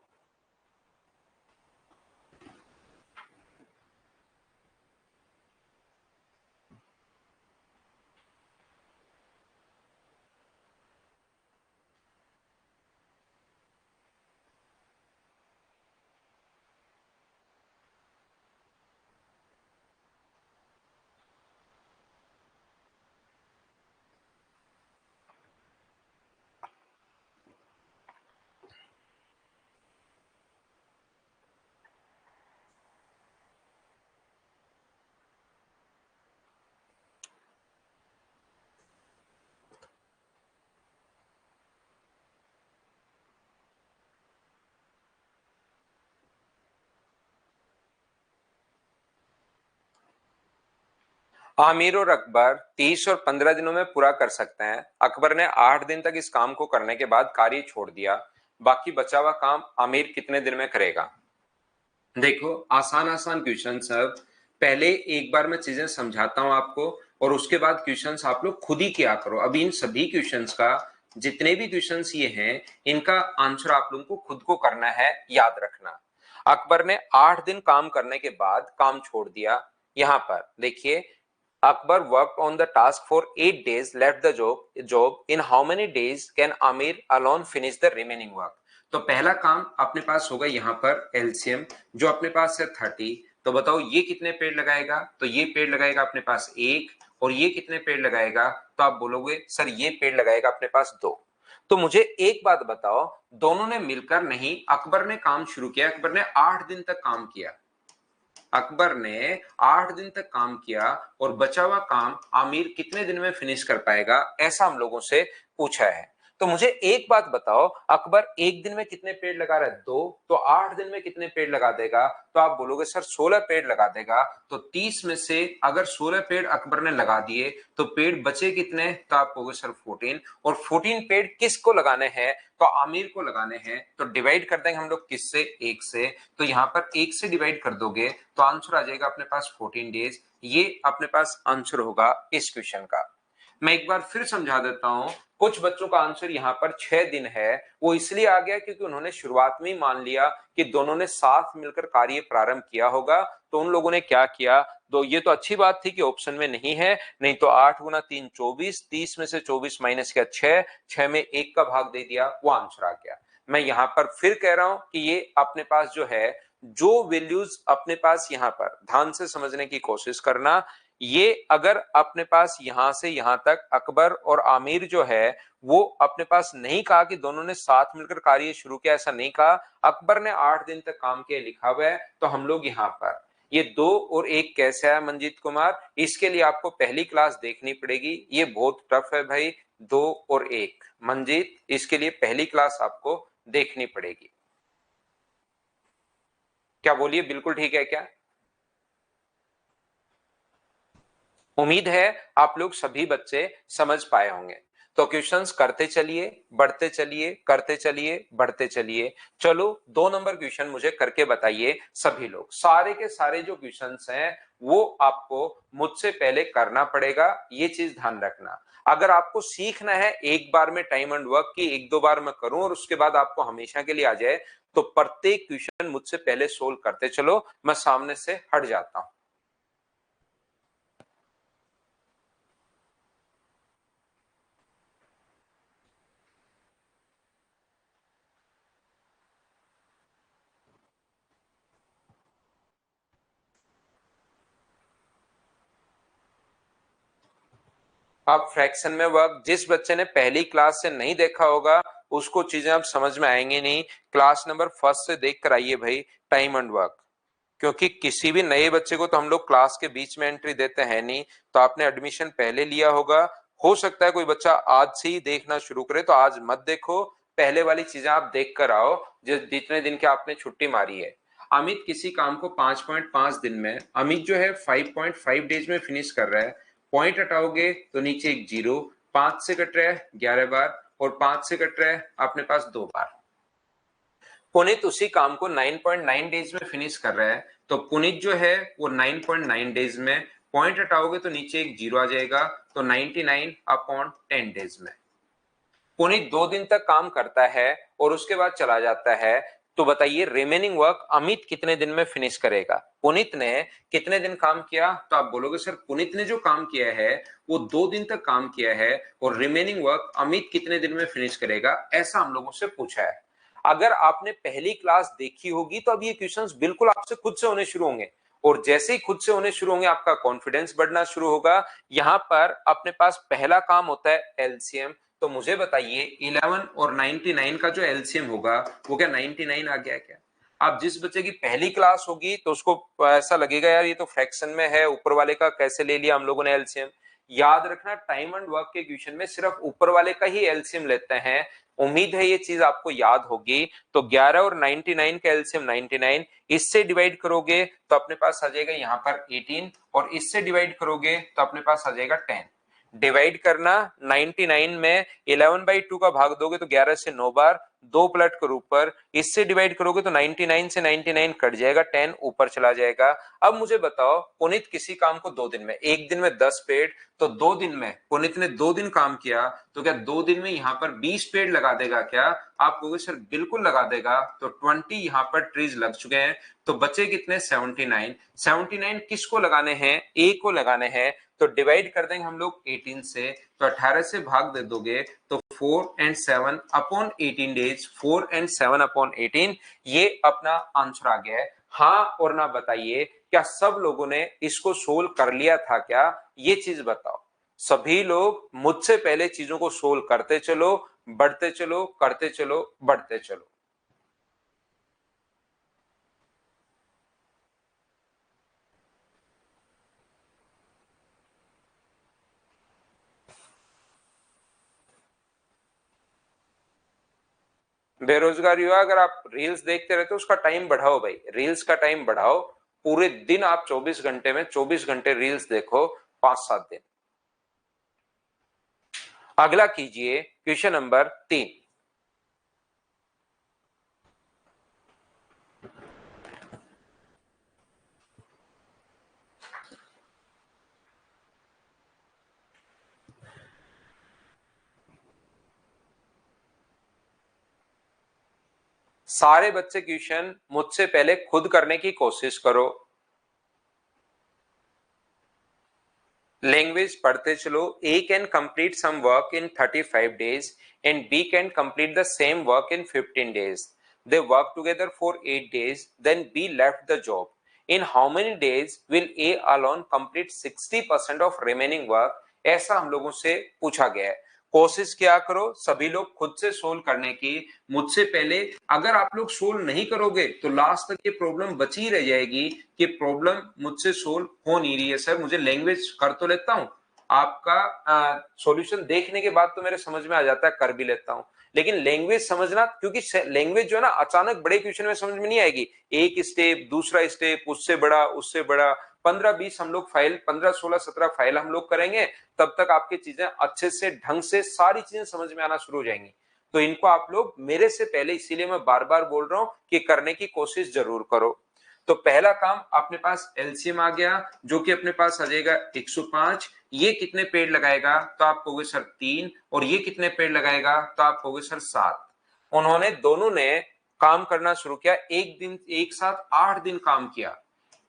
आमिर और अकबर 30 और 15 दिनों में पूरा कर सकते हैं। अकबर ने 8 दिन तक इस काम को करने के बाद कार्य छोड़ दिया। बाकी बचा हुआ काम आमिर कितने दिन में करेगा। देखो आसान आसान क्वेश्चन सब, पहले एक बार मैं चीजें समझाता हूं आपको, और उसके बाद क्वेश्चंस आप लोग खुद ही किया करो। अभी इन सभी क्वेश्चंस का, जितने भी क्वेश्चंस ये हैं, इनका आंसर आप लोगों को खुद को करना है, याद रखना। अकबर ने 8 दिन काम करने के बाद काम छोड़ दिया। यहां पर देखिए, Akbar worked on the task for 8 days, left the job. In how many days can Amir alone finish the remaining work? तो पहला काम अपने पास होगा यहाँ पर एलसीएम, जो अपने पास है 30। तो बताओ ये कितने पेड़ लगाएगा, तो ये पेड़ लगाएगा अपने पास 1, और ये कितने पेड़ लगाएगा, तो आप बोलोगे सर ये पेड़ लगाएगा अपने पास 2। तो मुझे एक बात बताओ, दोनों ने मिलकर नहीं, अकबर ने काम शुरू किया, अकबर ने 8 दिन तक काम किया, अकबर ने 8 दिन तक काम किया, और बचा हुआ काम आमिर कितने दिन में फिनिश कर पाएगा, ऐसा हम लोगों से पूछा है। तो मुझे एक बात बताओ, अकबर एक दिन में कितने पेड़ लगा रहा है, 2, तो 8 दिन में कितने पेड़ लगा देगा, तो आप बोलोगे सर 16 पेड़ लगा देगा। तो 30 में से अगर 16 पेड़ अकबर ने लगा दिए तो पेड़ बचे कितने, तो आप कहोगे सर 14, और 14 पेड़ किसको लगाने हैं, तो आमिर को लगाने हैं। तो डिवाइड कर देंगे हम लोग किससे, 1 से, तो यहां पर 1 से डिवाइड कर दोगे तो आंसर आ जाएगा अपने पास 14 डेज। ये अपने पास आंसर होगा इस क्वेश्चन का। मैं एक बार फिर समझा देता हूं, कुछ बच्चों का आंसर यहाँ पर 6 दिन है, वो इसलिए आ गया क्योंकि उन्होंने शुरुआत में ही मान लिया कि दोनों ने साथ मिलकर कार्य प्रारंभ किया होगा। तो उन लोगों ने क्या किया, दो, ये तो अच्छी बात थी कि ऑप्शन में नहीं है, नहीं तो 8 गुना 3 24, 30 में से 24 माइनस किया 6, 6 में 1 का भाग दे दिया, वो आंसर आ गया। मैं यहां पर फिर कह रहा हूं कि ये अपने पास जो है, जो वैल्यूज अपने पास यहां पर ध्यान से समझने की कोशिश करना, ये अगर अपने पास यहां से यहां तक अकबर और आमिर जो है वो अपने पास नहीं कहा कि दोनों ने साथ मिलकर कार्य शुरू किया, ऐसा नहीं कहा, अकबर ने 8 दिन तक काम किया लिखा हुआ है, तो हम लोग यहां पर ये 2 और 1 कैसे है मंजीत कुमार, इसके लिए आपको पहली क्लास देखनी पड़ेगी, ये बहुत टफ है भाई। 2 और 1 मंजीत, इसके लिए पहली क्लास आपको देखनी पड़ेगी। क्या बोलिए, बिल्कुल ठीक है क्या? उम्मीद है आप लोग सभी बच्चे समझ पाए होंगे। तो क्वेश्चंस करते चलिए, बढ़ते चलिए, करते चलिए, बढ़ते चलिए। चलो 2 नंबर क्वेश्चन मुझे करके बताइए सभी लोग। सारे के सारे जो क्वेश्चंस हैं वो आपको मुझसे पहले करना पड़ेगा, ये चीज ध्यान रखना। अगर आपको सीखना है एक बार में टाइम एंड वर्क की, 1-2 बार मैं करूं और उसके बाद आपको हमेशा के लिए आ जाए, तो प्रत्येक क्वेश्चन मुझसे पहले सोल्व करते चलो, मैं सामने से हट जाता हूं। अब फ्रैक्शन में वर्क जिस बच्चे ने पहली क्लास से नहीं देखा होगा उसको चीजें अब समझ में आएंगी नहीं। क्लास नंबर फर्स्ट से देख कर आइए भाई टाइम एंड वर्क, क्योंकि किसी भी नए बच्चे को तो हम लोग क्लास के बीच में एंट्री देते हैं नहीं। तो आपने एडमिशन पहले लिया होगा, हो सकता है कोई बच्चा आज से ही देखना शुरू करे, तो आज मत देखो, पहले वाली चीजें आप देख कर आओ जितने दिन की आपने छुट्टी मारी है। अमित किसी काम को 5.5 दिन में, अमित जो है 5.5 डेज में फिनिश कर रहा है। पॉइंट हटाओगे तो नीचे एक जीरो, 5 से कट रहा है 11 बार और 5 से कट रहा है अपने पास 2 बार। पुनीत उसी काम को 9.9 डेज में फिनिश कर रहा है, तो पुनीत जो है वो 9.9 डेज में, पॉइंट हटाओगे तो नीचे एक जीरो आ जाएगा, तो 99/10 डेज में। पुनीत 2 दिन तक काम करता है और उसके बाद चला जाता है, तो बताइए रिमेनिंग वर्क अमित कितने दिन में फिनिश करेगा? पुनीत ने कितने दिन काम किया? तो आप बोलोगे सर पुनीत ने जो काम किया है वो 2 दिन तक काम किया है और रिमेनिंग वर्क अमित कितने दिन में फिनिश करेगा, ऐसा हम लोगों से पूछा है। अगर आपने पहली क्लास देखी होगी तो अब ये क्वेश्चंस बिल्कुल आपसे खुद से होने शुरू होंगे, और जैसे ही खुद से होने शुरू होंगे आपका कॉन्फिडेंस बढ़ना शुरू होगा। यहां पर अपने पास पहला काम होता है एलसीएम। तो मुझे बताइए 11 और 99 का जो एलसीएम होगा वो क्या 99 आ गया क्या? अब जिस बच्चे की पहली क्लास होगी तो उसको ऐसा लगेगा यार ये तो फ्रैक्शन में है, ऊपर वाले का कैसे ले लिया हम लोगों ने एलसीएम। याद रखना टाइम एंड वर्क के क्वेश्चन में सिर्फ ऊपर वाले का ही एलसीएम लेते हैं। उम्मीद है ये चीज आपको याद होगी। तो 11 और 99 का एलसीएम 99, इससे डिवाइड करोगे तो अपने पास आ जाएगा यहाँ पर 18, और इससे डिवाइड करोगे तो अपने पास आ जाएगा 10। डिवाइड करना 99 में 11/2 का भाग दोगे तो 11 से 9 बार, 2 पलट कर ऊपर, इससे डिवाइड करोगे तो 99 से 99 कट जाएगा, 10 ऊपर चला जाएगा। अब मुझे बताओ पुनीत किसी काम को 2 दिन में, एक दिन में 10 पेड़, तो 2 दिन में पुनीत ने 2 दिन काम किया, तो क्या 2 दिन में यहाँ पर 20 पेड़ लगा देगा क्या? आप कहोगे सर बिल्कुल लगा देगा। तो 20 यहाँ पर ट्रीज लग चुके हैं, तो बचे कितने 79। 79 किसको लगाने हैं? ए को लगाने हैं, तो डिवाइड कर देंगे हम लोग 18 से, तो 18 से भाग दे दोगे तो 4 and 7/18 डेज, 4 and 7/18, ये अपना आंसर आ गया है। हाँ और ना बताइए, क्या सब लोगों ने इसको सोल्व कर लिया था क्या? ये चीज बताओ। सभी लोग मुझसे पहले चीजों को सोल्व करते चलो, बढ़ते चलो, करते चलो, बढ़ते चलो। बेरोजगार युवा, अगर आप रील्स देखते रहते हो उसका टाइम बढ़ाओ भाई, रील्स का टाइम बढ़ाओ। पूरे दिन आप 24 घंटे में 24 घंटे रील्स देखो, 5-7 दिन। अगला कीजिए क्वेश्चन नंबर 3। सारे बच्चे क्वेश्चन मुझसे पहले खुद करने की कोशिश करो। लैंग्वेज पढ़ते चलो। A can complete some work in 35 days and B can complete the same work in 15 days. They work together for 8 days, then B left the job. In how many days will A alone complete 60% of remaining work? ऐसा हम लोगों से पूछा गया है। कोशिश क्या करो सभी लोग खुद से सोल्व करने की। मुझसे पहले अगर आप लोग सोल्व नहीं करोगे तो लास्ट तक ये प्रॉब्लम बची रह जाएगी कि प्रॉब्लम मुझसे सोल्व हो नहीं रही है। सर मुझे लैंग्वेज कर तो लेता हूं, आपका सॉल्यूशन देखने के बाद तो मेरे समझ में आ जाता है, कर भी लेता हूं, लेकिन लैंग्वेज समझना, क्योंकि लैंग्वेज जो है ना अचानक बड़े क्वेश्चन में समझ में नहीं आएगी। एक स्टेप दूसरा स्टेप, उससे बड़ा 15-20 हम लोग फाइल 15-16-17 फाइल हम लोग करेंगे, तब तक आपकी चीजें अच्छे से ढंग से सारी चीजें समझ में आना शुरू हो जाएंगी। तो इनको आप लोग मेरे से पहले, इसीलिए मैं बार बार बोल रहा हूं कि करने की कोशिश जरूर करो। तो पहला काम अपने पास एलसीएम आ गया जो कि अपने पास आ जाएगा 105। ये कितने पेड़ लगाएगा तो आप कहोगे सर 3, और ये कितने पेड़ लगाएगा तो आप कहोगे सर 7। उन्होंने दोनों ने काम करना शुरू किया, एक दिन एक साथ 8 दिन काम किया।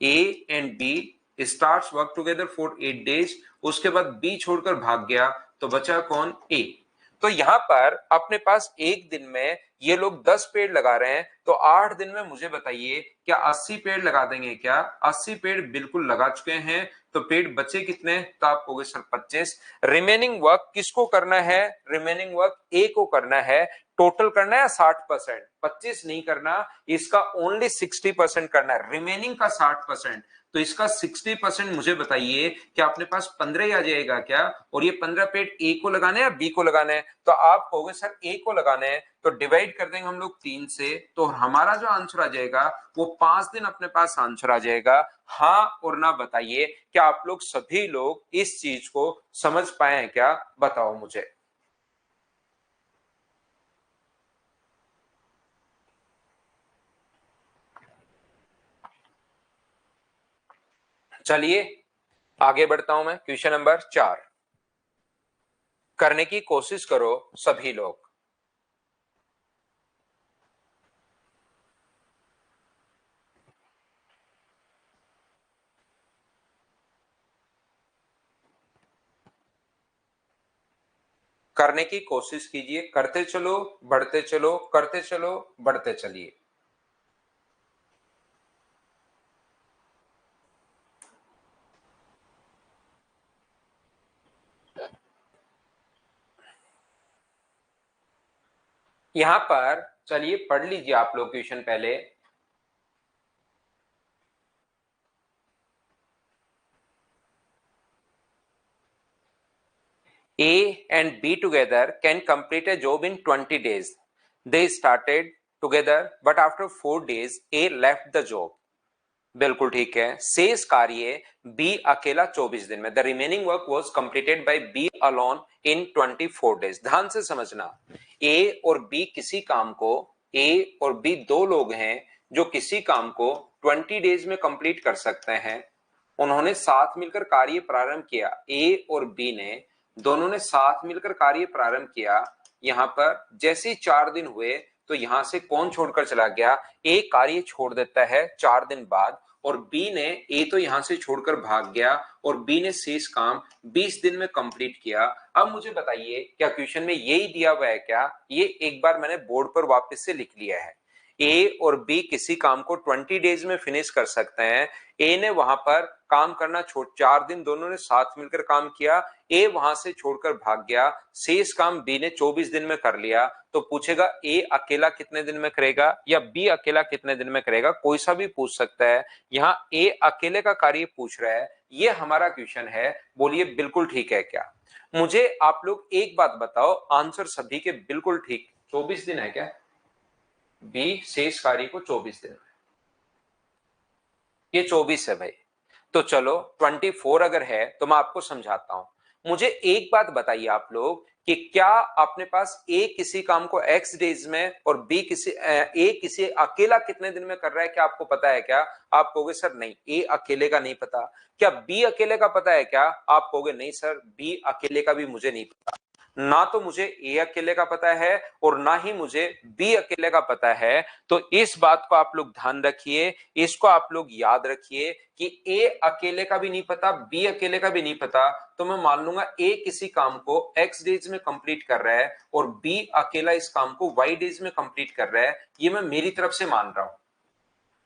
A and B starts work together for 8 days, उसके बाद बी छोड़कर भाग गया तो बचा कौन? ए। तो यहां पर अपने पास एक दिन में ये लोग 10 पेड़ लगा रहे हैं, तो 8 दिन में मुझे बताइए क्या 80 पेड़ लगा देंगे क्या? 80 पेड़ बिल्कुल लगा चुके हैं। तो पेड़ बचे कितने तो आप कहोगे सर 25। रिमेनिंग वर्क किसको करना है? रिमेनिंग वर्क ए को करना है। टोटल करना है 60%, 25 नहीं करना, इसका ओनली 60% करना है, रिमेनिंग का 60%। तो इसका 60% मुझे बताइए कि अपने पास 15 ही आ जाएगा क्या? और ये 15 पेड़ ए को लगाने या बी को लगाने हैं? तो आप कहोगे सर ए को लगाने हैं, तो डिवाइड कर देंगे हम लोग 3 से, तो हमारा जो आंसर आ जाएगा वो 5 दिन अपने पास आंसर आ जाएगा। हाँ और ना बताइए क्या आप लोग सभी लोग इस चीज को समझ पाए हैं क्या? बताओ मुझे। चलिए आगे बढ़ता हूं मैं। क्वेश्चन नंबर 4 करने की कोशिश करो सभी लोग। करने की कोशिश कीजिए, करते चलो बढ़ते चलो, करते चलो बढ़ते चलिए। यहां पर चलिए पढ़ लीजिए आप लोग क्वेश्चन पहले। A and B together can complete a job in 20 days. They started together, but after 4 days, A left the job. बिल्कुल ठीक है। शेष कार्य बी अकेला 24 दिन में, the remaining work was completed by B alone in 24 days। ध्यान से समझना, ए और बी किसी काम को, ए और बी दो लोग हैं जो किसी काम को 20 डेज में कंप्लीट कर सकते हैं। उन्होंने साथ मिलकर कार्य प्रारंभ किया, ए और बी ने दोनों ने साथ मिलकर कार्य प्रारंभ किया। यहां पर जैसे ही 4 दिन हुए तो यहां से कौन छोड़कर चला गया? ए कार्य छोड़ देता है 4 दिन बाद, और बी ने, ए तो यहां से छोड़कर भाग गया और बी ने शेष काम 20 दिन में कंप्लीट किया। अब मुझे बताइए क्या क्वेश्चन में यही दिया हुआ है क्या? ये एक बार मैंने बोर्ड पर वापस से लिख लिया है। ए और बी किसी काम को 20 डेज में फिनिश कर सकते हैं। ए ने वहां पर काम करना छोड़, 4 दिन दोनों ने साथ मिलकर काम किया, ए वहां से छोड़कर भाग गया, शेष काम बी ने 24 दिन में कर लिया। तो पूछेगा ए अकेला कितने दिन में करेगा या बी अकेला कितने दिन में करेगा? कोई सा भी पूछ सकता है। यहाँ ए अकेले का कार्य पूछ रहा है, ये हमारा क्वेश्चन है। बोलिए बिल्कुल ठीक है क्या? मुझे आप लोग एक बात बताओ, आंसर सभी के बिल्कुल ठीक 24 दिन है क्या? बी शेष कार्य को 24 दिन में, ये 24 है भाई। तो चलो 24 अगर है तो मैं आपको समझाता हूं। मुझे एक बात बताइए आप लोग कि क्या अपने पास ए किसी काम को एक्स डेज में और बी किसी ए किसी अकेला कितने दिन में कर रहा है, क्या आपको पता है क्या? आप कहोगे सर नहीं, ए अकेले का नहीं पता। क्या बी अकेले का पता है क्या? आप कहोगे नहीं सर, बी अकेले का भी मुझे नहीं पता। ना तो मुझे ए अकेले का पता है और ना ही मुझे बी अकेले का पता है। तो इस बात को आप लोग ध्यान रखिए, इसको आप लोग याद रखिए कि ए अकेले का भी नहीं पता, बी अकेले का भी नहीं पता, तो मैं मान लूंगा ए किसी काम को एक्स डेज में कंप्लीट कर रहा है और बी अकेला इस काम को वाई डेज में कंप्लीट कर रहा है। ये मैं मेरी तरफ से मान रहा हूं।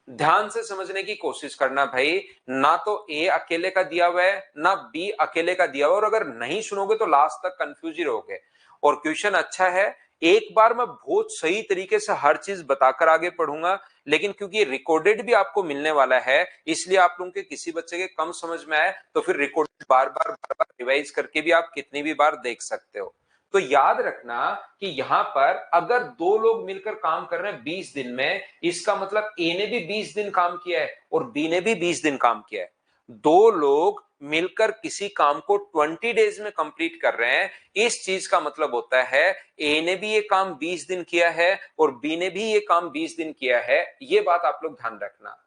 ध्यान से समझने की कोशिश करना भाई, ना तो ए अकेले का दिया हुआ है ना बी अकेले का दिया हुआ है, और अगर नहीं सुनोगे तो लास्ट तक कंफ्यूज ही रहोगे। और क्वेश्चन अच्छा है, एक बार मैं बहुत सही तरीके से हर चीज बताकर आगे पढ़ूंगा, लेकिन क्योंकि रिकॉर्डेड भी आपको मिलने वाला है, इसलिए आप लोगों के किसी बच्चे के कम समझ में आए तो फिर रिकॉर्डेड बार बार रिवाइज करके भी आप कितनी भी बार देख सकते हो। तो याद रखना कि यहां पर अगर दो लोग मिलकर काम कर रहे हैं 20 दिन में, इसका मतलब ए ने भी 20 दिन काम किया है और बी ने भी 20 दिन काम किया है। दो लोग मिलकर किसी काम को 20 डेज में कंप्लीट कर रहे हैं, इस चीज का मतलब होता है ए ने भी ये काम 20 दिन किया है और बी ने भी ये काम 20 दिन किया है। ये बात आप लोग ध्यान रखना।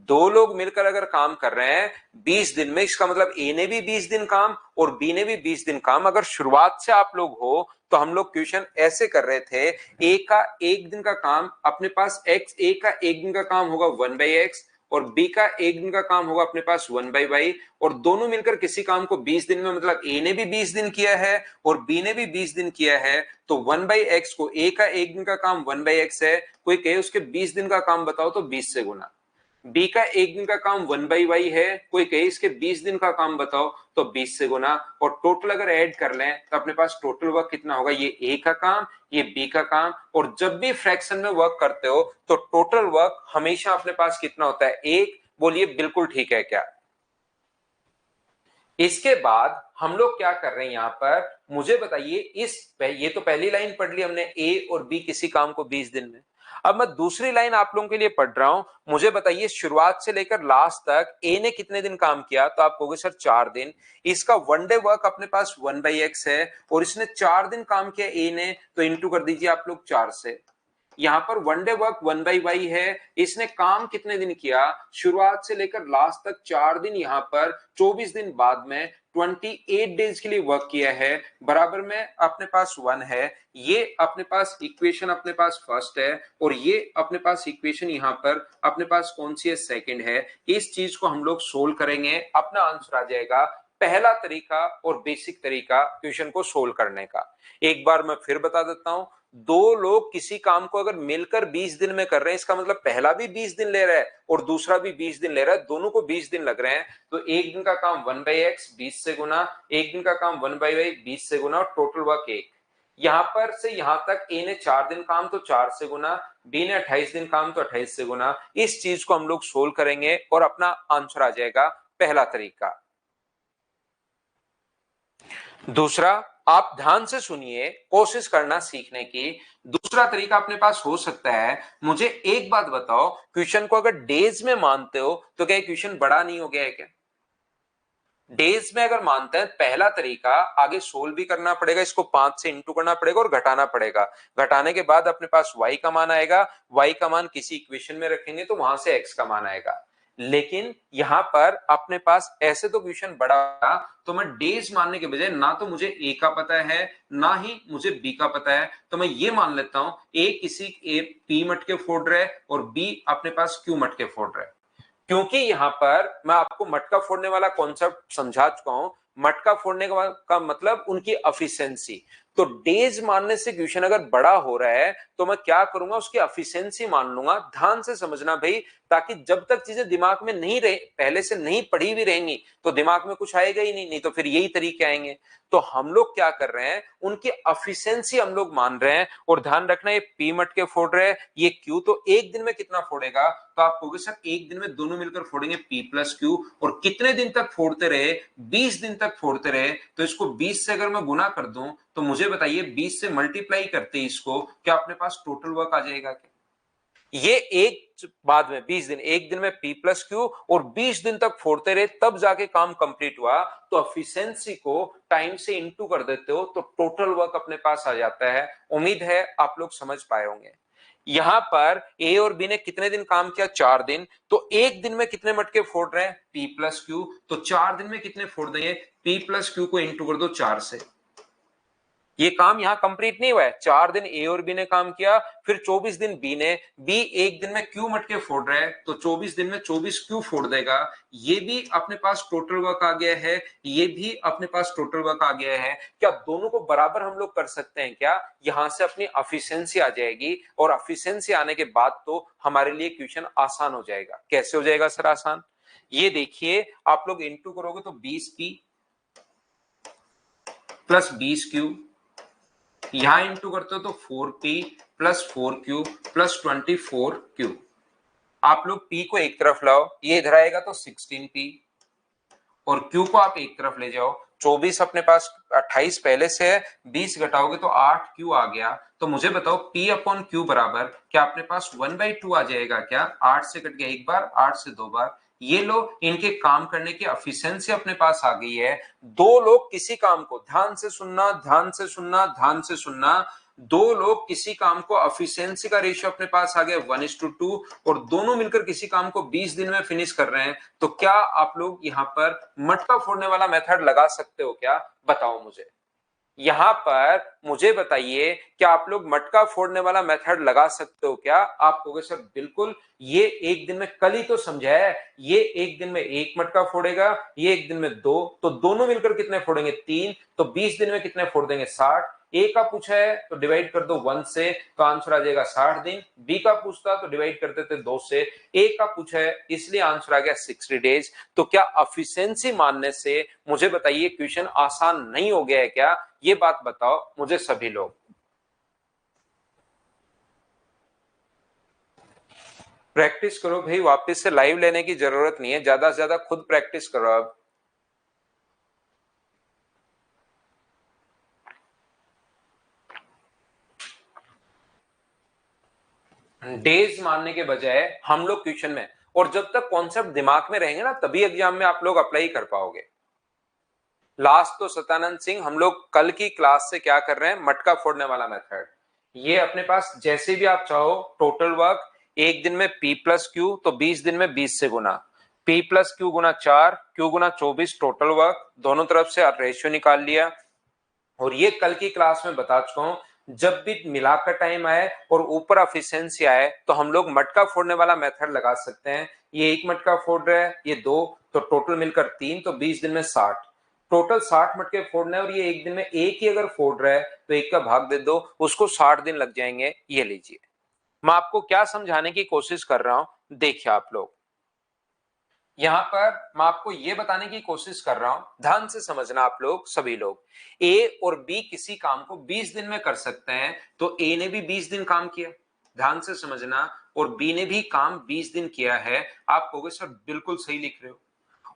दो लोग मिलकर अगर काम कर रहे हैं 20 दिन में, इसका मतलब ए ने भी 20 दिन काम और बी ने भी 20 दिन काम। अगर शुरुआत से आप लोग हो तो हम लोग क्वेश्चन ऐसे कर रहे थे, ए का एक दिन का काम अपने पास एक्स, ए का एक दिन का काम होगा 1/x और बी का एक दिन का काम होगा अपने पास 1/y, और दोनों मिलकर किसी काम को 20 दिन में, मतलब ए ने भी 20 दिन किया है और बी ने भी 20 दिन किया है, तो 1/x को, ए का एक दिन का काम 1/x है, कोई कहे उसके 20 दिन का काम बताओ तो 20 से गुना। बी का एक दिन का काम 1/y है, कोई कहे इसके 20 दिन का काम बताओ तो 20 से गुना, और टोटल अगर ऐड कर लें तो अपने पास टोटल वर्क कितना होगा, ये ए का काम ये बी का काम। और जब भी फ्रैक्शन में वर्क करते हो तो टोटल वर्क हमेशा अपने पास कितना होता है, एक। बोलिए बिल्कुल ठीक है क्या? इसके बाद हम लोग क्या कर रहे हैं यहां पर, मुझे बताइए, ये तो पहली लाइन पढ़ ली हमने, ए और बी किसी काम को 20 दिन में। अब मैं दूसरी लाइन आप लोगों के लिए पढ़ रहा हूं, मुझे बताइए शुरुआत से लेकर लास्ट तक ए ने कितने दिन काम किया, तो आप कहोगे सर 4 दिन। इसका वन डे वर्क अपने पास 1/x है और इसने 4 दिन काम किया ए ने, तो इंटू कर दीजिए आप लोग 4 से। यहां पर वन डे वर्क 1/y है, इसने काम कितने दिन किया, शुरुआत से लेकर लास्ट तक 4 दिन, यहां पर 24 दिन बाद में 28 डेज के लिए वर्क किया है, बराबर में अपने पास 1 है। ये अपने पास इक्वेशन अपने पास फर्स्ट है और ये अपने पास इक्वेशन यहां पर अपने पास कौन सी है, सेकंड है। इस चीज को हम लोग सोल्व करेंगे, अपना आंसर आ जाएगा। पहला तरीका और बेसिक तरीका क्वेश्चन को सोल्व करने का, एक बार मैं फिर बता देता हूं। दो लोग किसी काम को अगर मिलकर 20 दिन में कर रहे हैं, इसका मतलब पहला भी 20 दिन ले रहा है और दूसरा भी 20 दिन ले रहा है, दोनों को 20 दिन लग रहे हैं, तो एक दिन का काम 1/x 20 से गुना, एक दिन का काम 1/y 20 से गुना, और टोटल वर्क 1। यहां पर से यहां तक ए ने 4 दिन काम तो 4 से गुना, बी ने 28 दिन काम तो 28 से गुना। इस चीज को हम लोग सोल्व करेंगे और अपना आंसर आ जाएगा, पहला तरीका। दूसरा, आप ध्यान से सुनिए, कोशिश करना सीखने की। दूसरा तरीका अपने पास हो सकता है, मुझे एक बात बताओ, क्वेश्चन को अगर डेज में मानते हो तो क्या क्वेश्चन बड़ा नहीं हो गया है क्या? डेज में अगर मानते हैं, पहला तरीका आगे सोल्व भी करना पड़ेगा, इसको 5 से इंटू करना पड़ेगा और घटाना पड़ेगा। घटाने के बाद अपने पास y का मान आएगा, y का मान किसी इक्वेशन में रखेंगे तो वहां से x का मान आएगा। लेकिन यहां पर अपने पास ऐसे तो क्वेश्चन बड़ा, तो मैं डेज मानने के बजाय, ना तो मुझे a का पता है ना ही मुझे b का पता है, तो मैं ये मान लेता हूं a किसी p मटके फोड़ रहा है और b अपने पास q मटके फोड़ रहा है। क्योंकि यहां पर मैं आपको मटका फोड़ने वाला कॉन्सेप्ट समझा चुका हूं, मटका फोड़ने का मतलब उनकी एफिशिएंसी। तो डेज मानने से क्वेश्चन अगर बड़ा हो रहा है तो मैं क्या करूंगा, उसकी एफिशिएंसी मान लूंगा। ध्यान से समझना भाई, ताकि जब तक चीजें दिमाग में नहीं रहे, पहले से नहीं पढ़ी हुई रहेंगी तो दिमाग में कुछ आएगा ही नहीं, नहीं तो फिर यही तरीके आएंगे। तो हम लोग क्या कर रहे हैं, उनकी एफिशिएंसी हम लोग मान रहे हैं। और ध्यान रखना, ये पी मटके फोड़ रहे हैं, ये क्यू, तो एक दिन में कितना फोड़ेगा, तो आप कहोगे सर एक दिन में दोनों मिलकर फोड़ेंगे पी प्लस क्यू, और कितने दिन तक फोड़ते रहे, 20 दिन तक फोड़ते रहे। तो इसको 20 से अगर मैं गुना कर दूं तो मुझे बताइए 20 से मल्टीप्लाई करते इसको, क्या अपने पास टोटल वर्क आ जाएगा क्या? ये एक बाद में 20 दिन, एक दिन में पी प्लस क्यू और 20 दिन तक फोड़ते रहे, तब जाके काम कंप्लीट हुआ। तो एफिशिएंसी को टाइम से इंटू कर देते हो तो टोटल वर्क अपने पास आ जाता है। उम्मीद है आप लोग समझ पाए होंगे। यहां पर ए और बी ने कितने दिन काम किया, 4 दिन, तो एक दिन में कितने मटके फोड़ रहे हैं, पी प्लस क्यू, तो 4 दिन में कितने फोड़ देंगे, पी प्लस क्यू को इंटू कर दो 4 से। ये काम यहाँ कंप्लीट नहीं हुआ है। 4 दिन ए और बी ने काम किया, फिर 24 दिन बी ने। बी एक दिन में क्यों मटके फोड़ रहा है, तो 24 दिन में 24 क्यों फोड़ देगा। ये भी अपने पास टोटल वर्क आ गया है, ये भी अपने पास टोटल वर्क आ गया है। क्या दोनों को बराबर हम लोग कर सकते हैं क्या। यहां से अपनी एफिशिएंसी आ जाएगी, और एफिशिएंसी आने के बाद तो हमारे लिए क्वेश्चन आसान हो जाएगा। कैसे हो जाएगा सर आसान, ये देखिए, आप लोग इनटू करोगे तो 20 पी प्लस 20 क्यू, यहां इंटू करते हो तो 4p plus 4q plus 24q। आप लोग p को एक तरफ लाओ, ये इधर आएगा तो 16p, और q को आप एक तरफ ले जाओ। 24 अपने पास 28 पहले से है, 20 घटाओगे तो 8q आ गया। तो मुझे बताओ p अपॉन q बराबर, क्या अपने पास 1/2 आ जाएगा क्या। 8 से कट गया एक बार, 8 से दो बार। ये लो, इनके काम करने की एफिशिएंसी अपने पास आ गई है। दो लोग किसी काम को, ध्यान से सुनना, ध्यान से सुनना, ध्यान से सुनना, दो लोग किसी काम को, एफिशिएंसी का रेशियो अपने पास आ गया 1:2, और दोनों मिलकर किसी काम को 20 दिन में फिनिश कर रहे हैं। तो क्या आप लोग यहां पर मटका फोड़ने वाला मेथड लगा सकते हो क्या, बताओ मुझे। यहां पर मुझे बताइए, क्या आप लोग मटका फोड़ने वाला मेथड लगा सकते हो क्या। आप कहोगे सर बिल्कुल, ये एक दिन में, कल ही तो समझा है, ये एक दिन में एक मटका फोड़ेगा, ये एक दिन में दो, तो दोनों मिलकर कितने फोड़ेंगे 3, तो 20 दिन में कितने फोड़ देंगे 60। ए का पूछा है तो डिवाइड कर दो 1 से, तो आंसर आ जाएगा 60 दिन। बी का पूछता तो डिवाइड करते थे 2 से। ए का पूछा है इसलिए आंसर आ गया 60 डेज। तो क्या एफिशिएंसी मानने से, मुझे बताइए, क्वेश्चन आसान नहीं हो गया है क्या, ये बात बताओ मुझे सभी लोग। प्रैक्टिस करो भाई, वापस से लाइव लेने की जरूरत नहीं है, ज्यादा से ज्यादा खुद प्रैक्टिस करो अब। डेज मानने के बजाय हम लोग क्वेश्चन में, और जब तक कॉन्सेप्ट दिमाग में रहेंगे ना, तभी एग्जाम में आप लोग अप्लाई कर पाओगे। लास्ट तो सतानंद सिंह, हम लोग कल की क्लास से क्या कर रहे हैं, मटका फोड़ने वाला मेथड। ये अपने पास जैसे भी आप चाहो, टोटल वर्क एक दिन में p प्लस क्यू, तो 20 दिन में 20 से गुना, p प्लस क्यू गुना 4, क्यू गुना 24, टोटल वर्क दोनों तरफ से रेशियो निकाल लिया। और ये कल की क्लास में बता चुका हूं, जब भी मिलाकर टाइम आए और ऊपर एफिशिएंसी आए, तो हम लोग मटका फोड़ने वाला मेथड लगा सकते हैं। ये एक मटका फोड़ रहा है, ये दो, तो टोटल मिलकर 3, तो 20 दिन में 60, टोटल 60 मटके फोड़ने, और ये एक दिन में एक ही अगर फोड़ रहा है तो एक का भाग दे दो, उसको 60 दिन लग जाएंगे। ये लीजिए, मैं आपको क्या समझाने की कोशिश कर रहा हूं, देखिए आप लोग। यहां पर मैं आपको यह बताने की कोशिश कर रहा हूं, ध्यान से समझना आप लोग सभी लोग। ए और बी किसी काम को 20 दिन में कर सकते हैं, तो ए ने भी 20 दिन काम किया, ध्यान से समझना, और बी ने भी काम 20 दिन किया है। आप कहोगे सर बिल्कुल सही लिख रहे हो,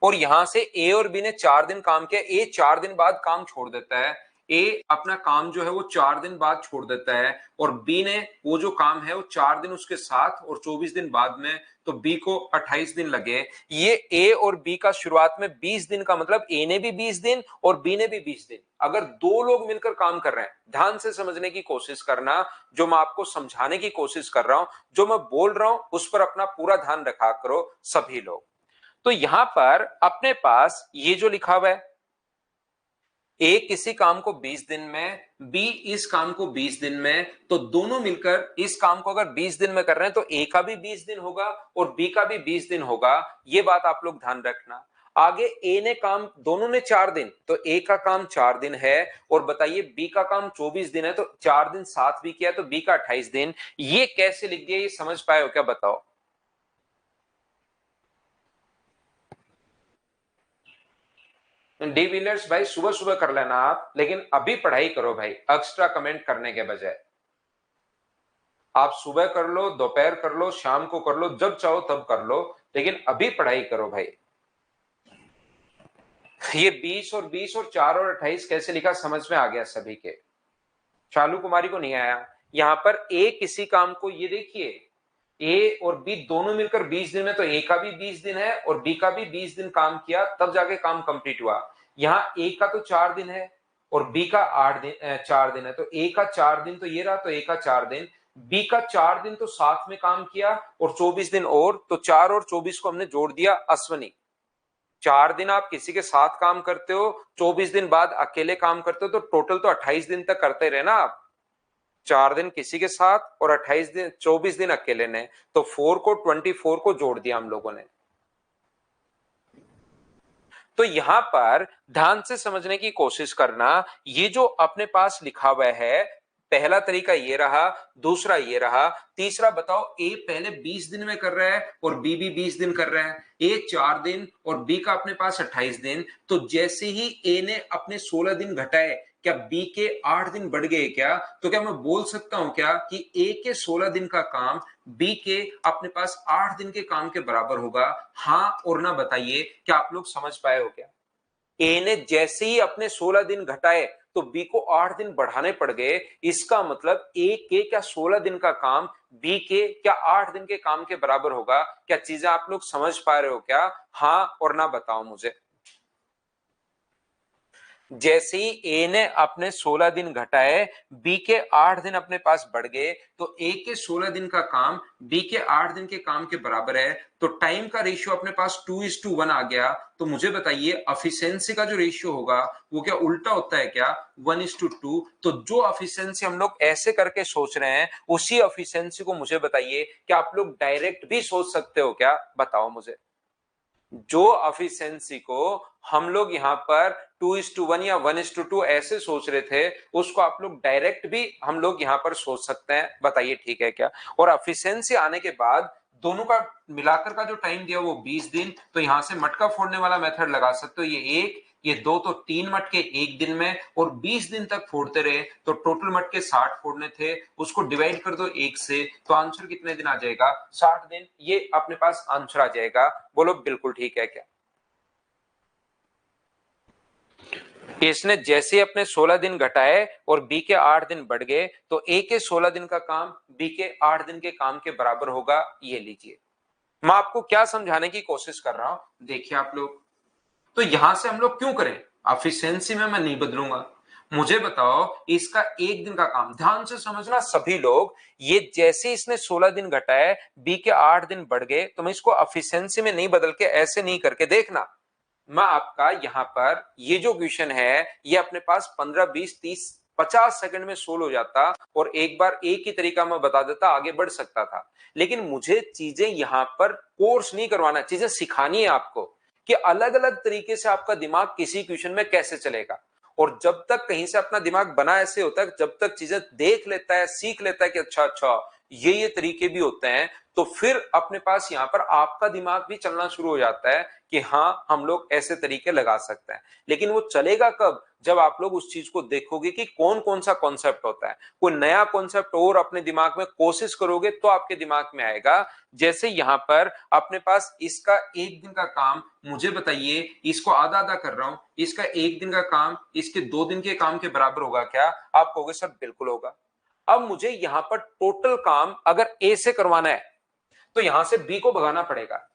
और यहां से ए और बी ने 4 दिन काम किया, ए 4 दिन बाद काम छोड़ देता है, ए अपना काम जो है वो 4 दिन बाद छोड़ देता है, और बी ने वो जो काम है वो 4 दिन उसके साथ और 24 दिन बाद में, तो बी को 28 दिन लगे। ये ए और बी का शुरुआत में 20 दिन का मतलब ए ने भी 20 दिन और बी ने भी 20 दिन। अगर दो लोग मिलकर काम कर रहे हैं, ध्यान से समझने की कोशिश करना, जो मैं आपको समझाने की कोशिश कर रहा हूं, जो मैं बोल रहा हूं उस पर अपना पूरा ध्यान रखा करो सभी लोग। तो यहां पर अपने पास ये जो लिखा हुआ है, ए किसी काम को 20 दिन में, बी इस काम को 20 दिन में, तो दोनों मिलकर इस काम को अगर 20 दिन में कर रहे हैं, तो ए का भी 20 दिन होगा और बी का भी 20 दिन होगा। ये बात आप लोग ध्यान रखना। आगे ए ने काम, दोनों ने 4 दिन, तो ए का काम 4 दिन है, और बताइए बी का काम 24 दिन है, तो 4 दिन साथ भी किया तो बी का 28 दिन। ये कैसे लिख दिया, ये समझ पाए हो क्या, बताओ। डी व्हीलर्स भाई सुबह सुबह कर लेना आप, लेकिन अभी पढ़ाई करो भाई, एक्स्ट्रा कमेंट करने के बजाय। आप सुबह कर लो, दोपहर कर लो, शाम को कर लो, जब चाहो तब कर लो, लेकिन अभी पढ़ाई करो भाई। ये 20 और 4 और 28 कैसे लिखा समझ में आ गया सभी के। शालू कुमारी को नहीं आया। यहां पर ए किसी काम को, ये देखिए, ए और बी दोनों मिलकर 20 दिन में, तो ए का भी 20 दिन है और बी का भी 20 दिन काम किया, तब जाके काम कंप्लीट हुआ। यहाँ ए का तो 4 दिन है और बी का 8 दिन, 4 दिन है, तो ए का 4 दिन तो ये रहा, तो ए का 4 दिन, बी का 4 दिन तो साथ में काम किया और 24 दिन और, तो 4 और 24 को हमने जोड़ दिया अश्वनी। 4 दिन आप किसी के साथ काम करते हो, 24 दिन बाद अकेले काम करते हो, तो टोटल तो 28 दिन तक करते रहे ना आप। 4 दिन किसी के साथ और 28 दिन, 24 दिन अकेले ने, तो 4 को 24 को जोड़ दिया हम लोगों ने। तो यहां पर ध्यान से समझने की कोशिश करना, ये जो अपने पास लिखा हुआ है, पहला तरीका ये रहा, दूसरा ये रहा, तीसरा बताओ, ए पहले 20 दिन में कर रहा है और बी भी 20 दिन कर रहा है, ए 4 दिन और बी का अपने पास 28 दिन, तो जैसे ही ए ने अपने 16 दिन घटाए, क्या बी के 8 दिन बढ़ गए क्या? तो क्या मैं बोल सकता हूं क्या कि ए के 16 दिन का काम बी के अपने पास 8 दिन के काम के बराबर होगा? हाँ और ना बताइए, क्या आप लोग समझ पाए हो क्या? ए ने जैसे ही अपने 16 दिन घटाए तो बी को 8 दिन बढ़ाने पड़ गए, इसका मतलब ए के क्या 16 दिन का काम बी के क्या 8 दिन के काम के बराबर होगा? क्या चीजें आप लोग समझ पा रहे हो क्या? हाँ और ना बताओ मुझे। जैसे ही ए ने अपने 16 दिन घटाए, बी के 8 दिन अपने पास बढ़ गए, तो ए के 16 दिन का काम बी के 8 दिन के काम के बराबर है, तो टाइम का रेशियो अपने पास 2:1 आ गया। तो मुझे बताइए एफिशिएंसी का जो रेशियो होगा वो क्या उल्टा होता है क्या? 1:2। तो जो एफिशिएंसी हम लोग ऐसे करके सोच रहे हैं, उसी एफिशिएंसी को मुझे बताइए, क्या आप लोग डायरेक्ट भी सोच सकते हो क्या? बताओ मुझे। जो एफिशिएंसी को हम लोग यहां पर 2:1 या 1:2 ऐसे सोच रहे थे, उसको आप लोग डायरेक्ट भी हम लोग यहां पर सोच सकते हैं। बताइए ठीक है क्या? और एफिशिएंसी आने के बाद दोनों का मिलाकर का जो टाइम दिया वो 20 दिन, तो यहां से मटका फोड़ने वाला मेथड लगा सकते हो। ये एक, ये दो, तो 3 मटके एक दिन में, और 20 दिन तक फोड़ते रहे, तो टोटल मटके 60 फोड़ने थे, उसको डिवाइड कर दो एक से, तो आंसर कितने दिन आ जाएगा? 60 दिन। ये अपने पास आंसर आ जाएगा। बोलो बिल्कुल ठीक है क्या? इसने जैसे अपने 16 दिन घटाए और बी के 8 दिन बढ़ गए, तो ए के 16 दिन का काम बी के 8 दिन के काम के बराबर होगा। ये लीजिए, मैं आपको क्या समझाने की कोशिश कर रहा हूं, देखिए आप लोग। तो यहां से हम लोग क्यों करें? एफिशिएंसी में मैं नहीं बदलूंगा। मुझे बताओ, इसका एक दिन का काम ध्यान से समझना सभी लोग, ये जैसे इसने 16 दिन घटाए, बी के 8 दिन बढ़ गए, तो मैं इसको एफिशिएंसी में नहीं बदल के ऐसे नहीं करके देखना। मैं आपका यहां पर ये जो क्वेश्चन है, ये अपने पास 15, 20, 30, 50 सेकंड में सोल्व हो जाता, और एक बार एक ही तरीका मैं बता देता, आगे बढ़ सकता था। लेकिन मुझे चीजें यहां पर कोर्स नहीं करवाना, चीजें सिखानी है आपको कि अलग अलग तरीके से आपका दिमाग किसी क्वेश्चन में कैसे चलेगा। और जब तक कहीं से अपना दिमाग बना ऐसे होता है, जब तक चीजें देख लेता है, सीख लेता है कि अच्छा अच्छा ये तरीके भी होते हैं, तो फिर अपने पास यहां पर आपका दिमाग भी चलना शुरू हो जाता है कि हाँ हम लोग ऐसे तरीके लगा सकते हैं। लेकिन वो चलेगा कब? जब आप लोग उस चीज को देखोगे कि कौन कौन सा कॉन्सेप्ट होता है, कोई नया कॉन्सेप्ट और अपने दिमाग में कोशिश करोगे तो आपके दिमाग में आएगा। जैसे यहां पर अपने पास इसका एक दिन का काम, मुझे बताइए, इसको आधा आधा कर रहा हूं, इसका एक दिन का काम इसके 2 दिन के काम के बराबर होगा क्या? आप कहोगे सर बिल्कुल होगा। अब मुझे यहां पर टोटल काम अगर ए से करवाना है, तो यहां से बी को भगाना पड़ेगा।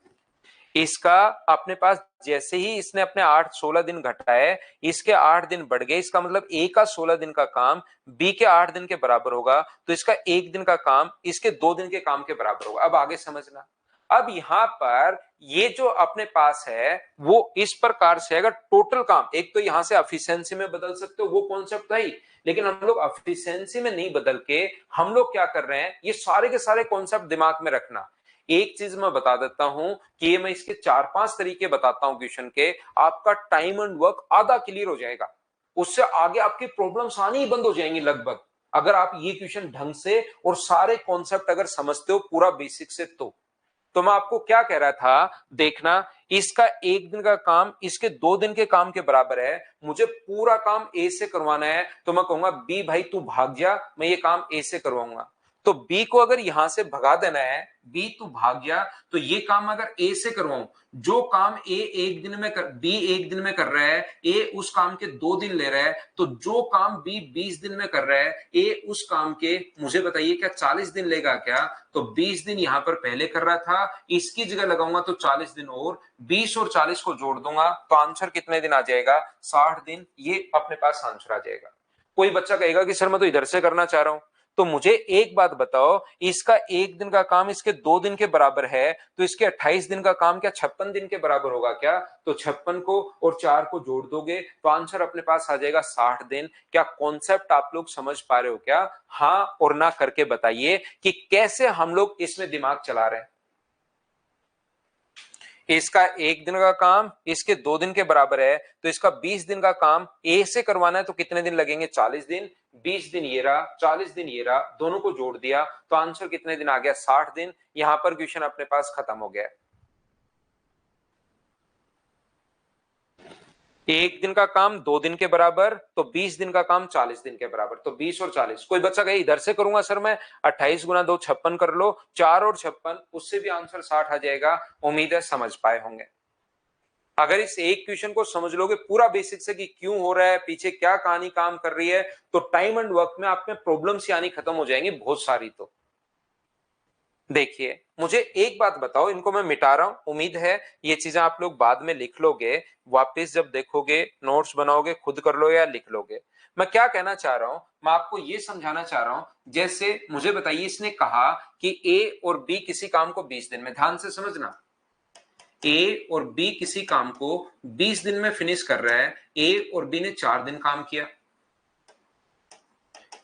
इसका अपने पास जैसे ही इसने अपने 16 दिन घटाए, इसके 8 दिन बढ़ गए, इसका मतलब ए का 16 दिन का काम बी के 8 दिन के बराबर होगा, तो इसका एक दिन का काम इसके 2 दिन के काम के बराबर होगा। अब आगे समझना। अब यहां पर ये जो अपने पास है वो इस प्रकार से, अगर टोटल काम, एक तो यहां से एफिशिएंसी में बदल सकते हो, वो कॉन्सेप्ट है ही, लेकिन हम लोग एफिशिएंसी में नहीं बदल के हम लोग क्या कर रहे हैं, ये सारे के सारे कॉन्सेप्ट दिमाग में रखना। एक चीज मैं बता देता हूं कि ये मैं इसके 4-5 तरीके बताता हूं क्वेश्चन के, आपका टाइम एंड वर्क आधा क्लियर हो जाएगा। उससे आगे आपकी प्रॉब्लम्स आनी ही बंद हो जाएंगी लगभग, अगर आप ये क्वेश्चन ढंग से और सारे कॉन्सेप्ट अगर समझते हो पूरा बेसिक से। तो मैं आपको क्या कह रहा था, देखना, इसका एक दिन का काम इसके 2 दिन के काम के बराबर है, मुझे पूरा काम ए से करवाना है, तो मैं कहूंगा बी भाई तू भाग जा, मैं ये काम ए से करवाऊंगा। तो बी को अगर यहां से भगा देना है, बी तू भाग जा, तो ये काम अगर ए से करवाऊं, जो काम ए एक दिन में कर, बी एक दिन में कर रहा है, ए उस काम के 2 दिन ले रहा है, तो जो काम बी 20 दिन में कर रहा है, ए उस काम के, मुझे बताइए क्या 40 दिन लेगा क्या? तो 20 दिन यहां पर पहले कर रहा था, इसकी जगह लगाऊंगा तो 40 दिन, और 20 और 40 को जोड़ दूंगा, तो आंसर कितने दिन आ जाएगा? 60 दिन। ये अपने पास आंसर आ जाएगा। कोई बच्चा कहेगा कि सर मैं तो इधर से करना चाह रहा हूं, तो मुझे एक बात बताओ, इसका एक दिन का काम इसके 2 दिन के बराबर है, तो इसके 28 दिन का काम क्या 56 दिन के बराबर होगा क्या? तो 56 को और 4 को जोड़ दोगे तो आंसर अपने पास आ जाएगा 60 दिन। क्या कॉन्सेप्ट आप लोग समझ पा रहे हो क्या? हाँ और ना करके बताइए कि कैसे हम लोग इसमें दिमाग चला रहे हैं। इसका एक दिन का काम इसके 2 दिन के बराबर है, तो इसका 20 दिन का काम ए से करवाना है तो कितने दिन लगेंगे? 40 दिन। 20 दिन ये रहा, 40 दिन ये रहा, दोनों को जोड़ दिया तो आंसर कितने दिन आ गया? 60 दिन। यहां पर क्वेश्चन अपने पास खत्म हो गया। एक दिन का काम 2 दिन के बराबर, तो 20 दिन का काम 40 दिन के बराबर, तो 20 और 40। कोई बच्चा कहे इधर से करूंगा सर मैं, 28 गुना 2 56 कर लो, 4 और 56, उससे भी आंसर 60 आ जाएगा। उम्मीद है समझ पाए होंगे। अगर इस एक क्वेश्चन को समझ लोगे पूरा बेसिक से कि क्यों हो रहा है, पीछे क्या कहानी काम कर रही है, तो टाइम एंड वर्क में आप में प्रॉब्लम्स आनी खत्म हो जाएंगी बहुत सारी। तो देखिए मुझे एक बात बताओ, इनको मैं मिटा रहा हूं, उम्मीद है ये चीजें आप लोग बाद में लिख लोगे, वापस जब देखोगे नोट्स बनाओगे खुद कर लो या लिख लोगे। मैं क्या कहना चाह रहा हूं, मैं आपको ये समझाना चाह रहा हूं, जैसे मुझे बताइए इसने कहा कि ए और बी किसी काम को 20 दिन में, ध्यान से समझना, ए और बी किसी काम को 20 दिन में फिनिश कर रहा है। ए और बी ने 4 दिन काम किया।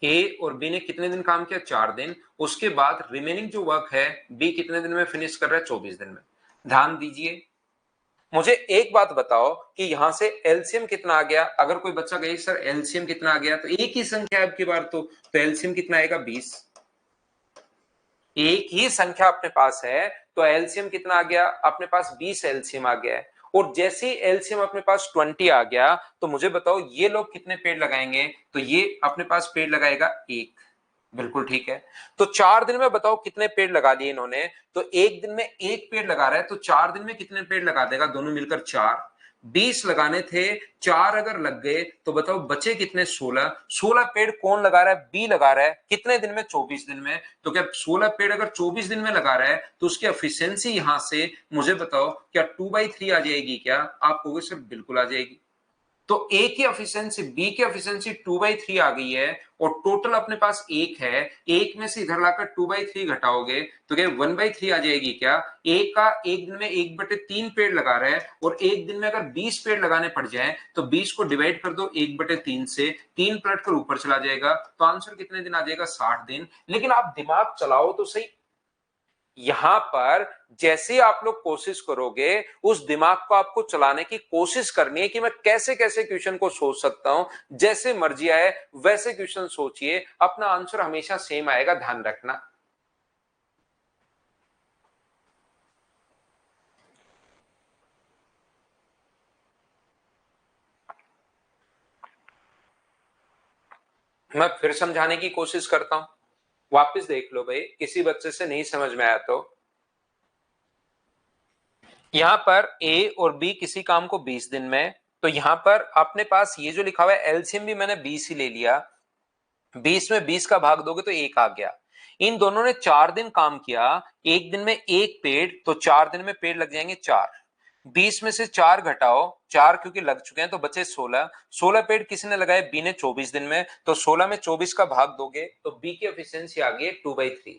ए और बी ने कितने दिन काम किया? 4 दिन। उसके बाद रिमेनिंग जो वर्क है बी कितने दिन में फिनिश कर रहा है? 24 दिन में। ध्यान दीजिए, मुझे एक बात बताओ कि यहां से एलसीएम कितना आ गया? अगर कोई बच्चा कहे सर एलसीएम कितना आ गया, तो एक ही संख्या है अब की बार, तो एलसीएम कितना आएगा? 20। एक ही संख्या अपने पास है तो एलसीएम कितना आ गया अपने पास? 20 एलसीएम आ गया है। और जैसे ही एलसीएम अपने पास 20 आ गया, तो मुझे बताओ ये लोग कितने पेड़ लगाएंगे? तो ये अपने पास पेड़ लगाएगा 1। बिल्कुल ठीक है। तो 4 दिन में बताओ कितने पेड़ लगा लिए इन्होंने? तो एक दिन में 1 पेड़ लगा रहा है, तो 4 दिन में कितने पेड़ लगा देगा? दोनों मिलकर 4। 20 लगाने थे, 4 अगर लग गए तो बताओ बचे कितने? 16। 16 पेड़ कौन लगा रहा है? बी लगा रहा है। कितने दिन में? 24 दिन में। तो क्या 16 पेड़ अगर 24 दिन में लगा रहा है तो उसकी एफिशिएंसी यहां से मुझे बताओ क्या 2/3 आ जाएगी क्या? आप कहोगे सर बिल्कुल आ जाएगी। तो ए की एफिशिएंसी, बी की एफिशिएंसी 2/3 आ गई है, और टोटल अपने पास 1 है। 1 में से इधर लाकर 2/3 घटाओगे तो क्या 1/3 आ जाएगी क्या? ए का एक दिन में 1/3 पेड़ लगा रहा है, और एक दिन में अगर 20 पेड़ लगाने पड़ जाए तो 20 को डिवाइड कर दो 1/3 से, 3 पलट कर ऊपर चला जाएगा, तो आंसर कितने दिन आ जाएगा? 60 दिन। लेकिन आप दिमाग चलाओ तो सही, यहां पर जैसे आप लोग कोशिश करोगे, उस दिमाग को आपको चलाने की कोशिश करनी है कि मैं कैसे कैसे क्वेश्चन को सोच सकता हूं, जैसे मर्जी आए वैसे क्वेश्चन सोचिए, अपना आंसर हमेशा सेम आएगा, ध्यान रखना। मैं फिर समझाने की कोशिश करता हूं, वापस देख लो भाई, किसी बच्चे से नहीं समझ में आया तो। यहां पर ए और बी किसी काम को 20 दिन में, तो यहां पर अपने पास ये जो लिखा हुआ है एलसीएम भी मैंने 20 ही ले लिया। 20 में 20 का भाग दोगे तो 1 आ गया। इन दोनों ने 4 दिन काम किया, एक दिन में 1 पेड़, तो 4 दिन में पेड़ लग जाएंगे 4। 20 में से 4 घटाओ, 4 क्योंकि लग चुके हैं तो बचे 16। 16 पेड़ किसने लगाए? बी ने 24 दिन में, तो 16 में 24 का भाग दोगे तो बी की एफिशिएंसी आ गई 2/3।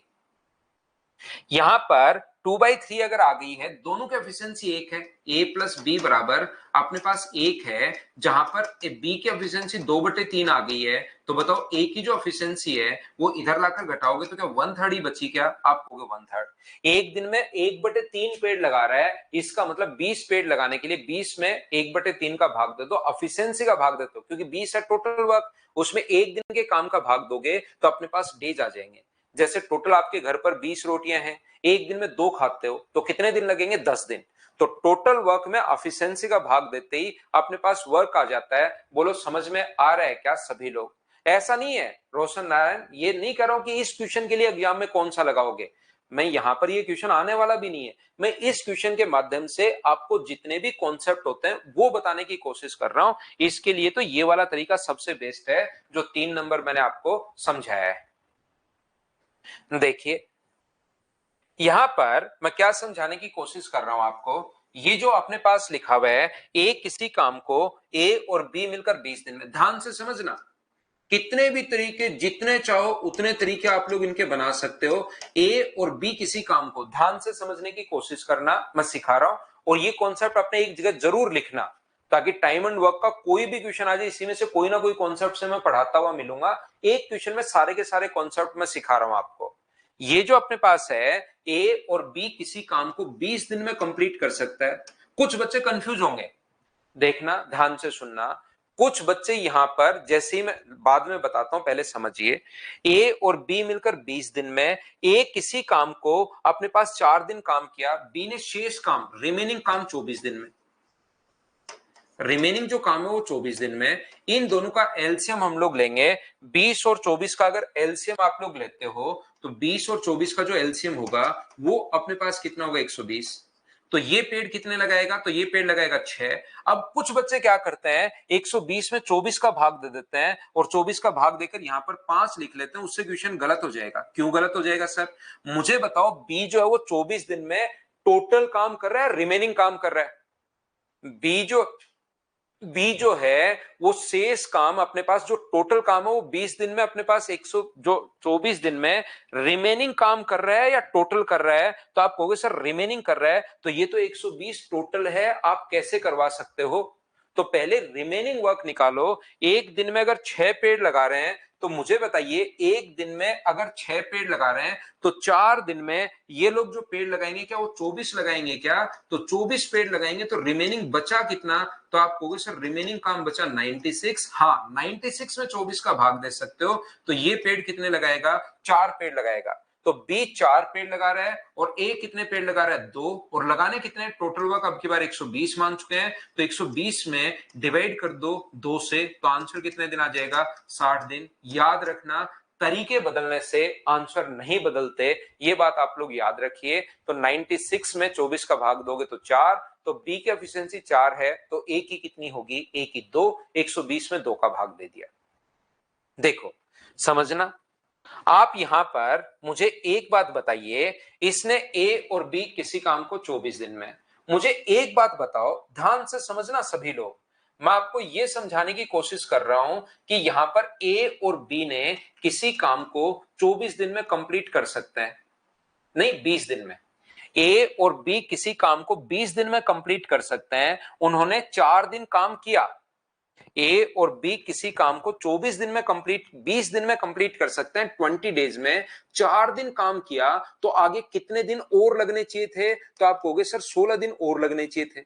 यहां पर 2/3 अगर आ गई है, दोनों की एफिशिएंसी 1 है, a प्लस बी बराबर अपने पास 1 है, जहां पर b की एफिशिएंसी 2/3 आ गई है, तो बताओ a की जो एफिशिएंसी है वो इधर लाकर घटाओगे तो क्या 1/3 ही बची क्या? आप कहोगे 1/3। एक दिन में 1/3 पेड़ लगा रहा है, इसका मतलब 20 पेड़ लगाने के लिए 20 में 1/3 का भाग दे दो, एफिशिएंसी का भाग दे दो, क्योंकि 20 है टोटल वर्क, उसमें एक दिन के काम का भाग दोगे तो अपने पास डेज आ जाएंगे। जैसे टोटल आपके घर पर 20 रोटियां हैं, एक दिन में 2 खाते हो तो कितने दिन लगेंगे? 10 दिन। तो टोटल वर्क में एफिशिएंसी का भाग देते ही अपने पास वर्क आ जाता है। बोलो समझ में आ रहा है क्या सभी लोग? ऐसा नहीं है रोशन नारायण, ये नहीं कर रहा हूं कि इस क्वेश्चन के लिए एग्जाम में कौन सा लगाओगे, मैं यहां पर ये क्वेश्चन आने वाला भी नहीं है। मैं इस क्वेश्चन के माध्यम से आपको जितने भी कॉन्सेप्ट होते हैं वो बताने की कोशिश कर रहा हूं। इसके लिए तो ये वाला तरीका सबसे बेस्ट है जो 3 नंबर मैंने आपको समझाया है। देखिए यहां पर मैं क्या समझाने की कोशिश कर रहा हूं आपको, ये जो अपने पास लिखा हुआ है ए किसी काम को ए और बी मिलकर 20 दिन में, ध्यान से समझना, कितने भी तरीके, जितने चाहो उतने तरीके आप लोग इनके बना सकते हो। ए और बी किसी काम को ध्यान से समझने की कोशिश करना मैं सिखा रहा हूं, और ये कॉन्सेप्ट अपने एक जगह जरूर लिखना, ताकि टाइम एंड वर्क का कोई भी क्वेश्चन आ जाए, इसी में से कोई ना कोई कॉन्सेप्ट से मैं पढ़ाता हुआ मिलूंगा। एक क्वेश्चन में सारे के सारे कॉन्सेप्ट मैं सिखा रहा हूं आपको। ये जो अपने पास है, ए और बी किसी काम को 20 दिन में कंप्लीट कर सकता है। कुछ बच्चे कंफ्यूज होंगे, देखना ध्यान से सुनना। कुछ बच्चे यहां पर, जैसे ही मैं बाद में बताता हूं, पहले समझिए। ए और बी मिलकर 20 दिन में, ए किसी काम को अपने पास 4 दिन काम किया, बी ने शेष काम, रिमेनिंग काम 24 दिन में, रिमेनिंग जो काम है वो 24 दिन में। इन दोनों का एलसीएम हम लोग लेंगे। 20 और 24 का अगर एलसीएम आप लोग लेते हो तो 20 और 24 का जो एलसीएम होगा वो अपने पास कितना होगा, 120। तो ये पेड़ कितने लगाएगा, तो ये पेड़ लगाएगा 6। अब कुछ बच्चे क्या करते हैं, 120 में 24 का भाग दे देते हैं और 24 का भाग देकर यहां पर 5 लिख लेते हैं। उससे क्वेश्चन गलत हो जाएगा। क्यों गलत हो जाएगा सर? मुझे बताओ, बी जो है वो 24 दिन में टोटल काम कर रहा है, रिमेनिंग काम कर रहा है? बी जो है वो शेष काम अपने पास, जो टोटल काम है वो 20 दिन में अपने पास 100, जो 24 दिन में रिमेनिंग काम कर रहा है या टोटल कर रहा है? तो आप कहोगे सर रिमेनिंग कर रहा है, तो ये तो 120 टोटल है, आप कैसे करवा सकते हो? तो पहले रिमेनिंग वर्क निकालो। एक दिन में अगर 6 पेड़ लगा रहे हैं तो मुझे बताइए, एक दिन में अगर 6 पेड़ लगा रहे हैं तो 4 दिन में ये लोग जो पेड़ लगाएंगे क्या वो 24 लगाएंगे क्या? तो 24 पेड़ लगाएंगे तो रिमेनिंग बचा कितना? तो आप कहोगे सर रिमेनिंग काम बचा 96। हाँ, 96 में 24 का भाग दे सकते हो। तो ये पेड़ कितने लगाएगा? 4 पेड़ लगाएगा। तो बी 4 पेड़ लगा रहा है और ए कितने पेड़ लगा रहा है? 2। और लगाने कितने? टोटल वर्क अब की बार 120 मान चुके हैं, तो 120 में डिवाइड कर दो 2 से, तो आंसर कितने दिन आ जाएगा? 60 दिन। याद रखना, तरीके बदलने से आंसर नहीं बदलते, ये बात आप लोग याद रखिए। तो 96 में 24 का भाग दोगे तो 4, तो बी की एफिशिएंसी 4 है, तो ए की कितनी होगी? ए की 2। 120 में 2 का भाग दे दिया। देखो समझना, आप यहां पर मुझे एक बात बताइए, इसने ए और बी किसी काम को 24 दिन में, मुझे एक बात बताओ, ध्यान से समझना सभी लोग। मैं आपको यह समझाने की कोशिश कर रहा हूं कि यहां पर ए और बी ने किसी काम को 24 दिन में कंप्लीट कर सकते हैं, नहीं 20 दिन में। ए और बी किसी काम को 20 दिन में कंप्लीट कर सकते हैं। उन्होंने 4 दिन काम किया। ए और बी किसी काम को 24 दिन में कंप्लीट, 20 दिन में कंप्लीट कर सकते हैं, 20 डेज में। 4 दिन काम किया तो आगे कितने दिन और लगने चाहिए थे? तो आप कहोगे सर 16 दिन और लगने चाहिए थे।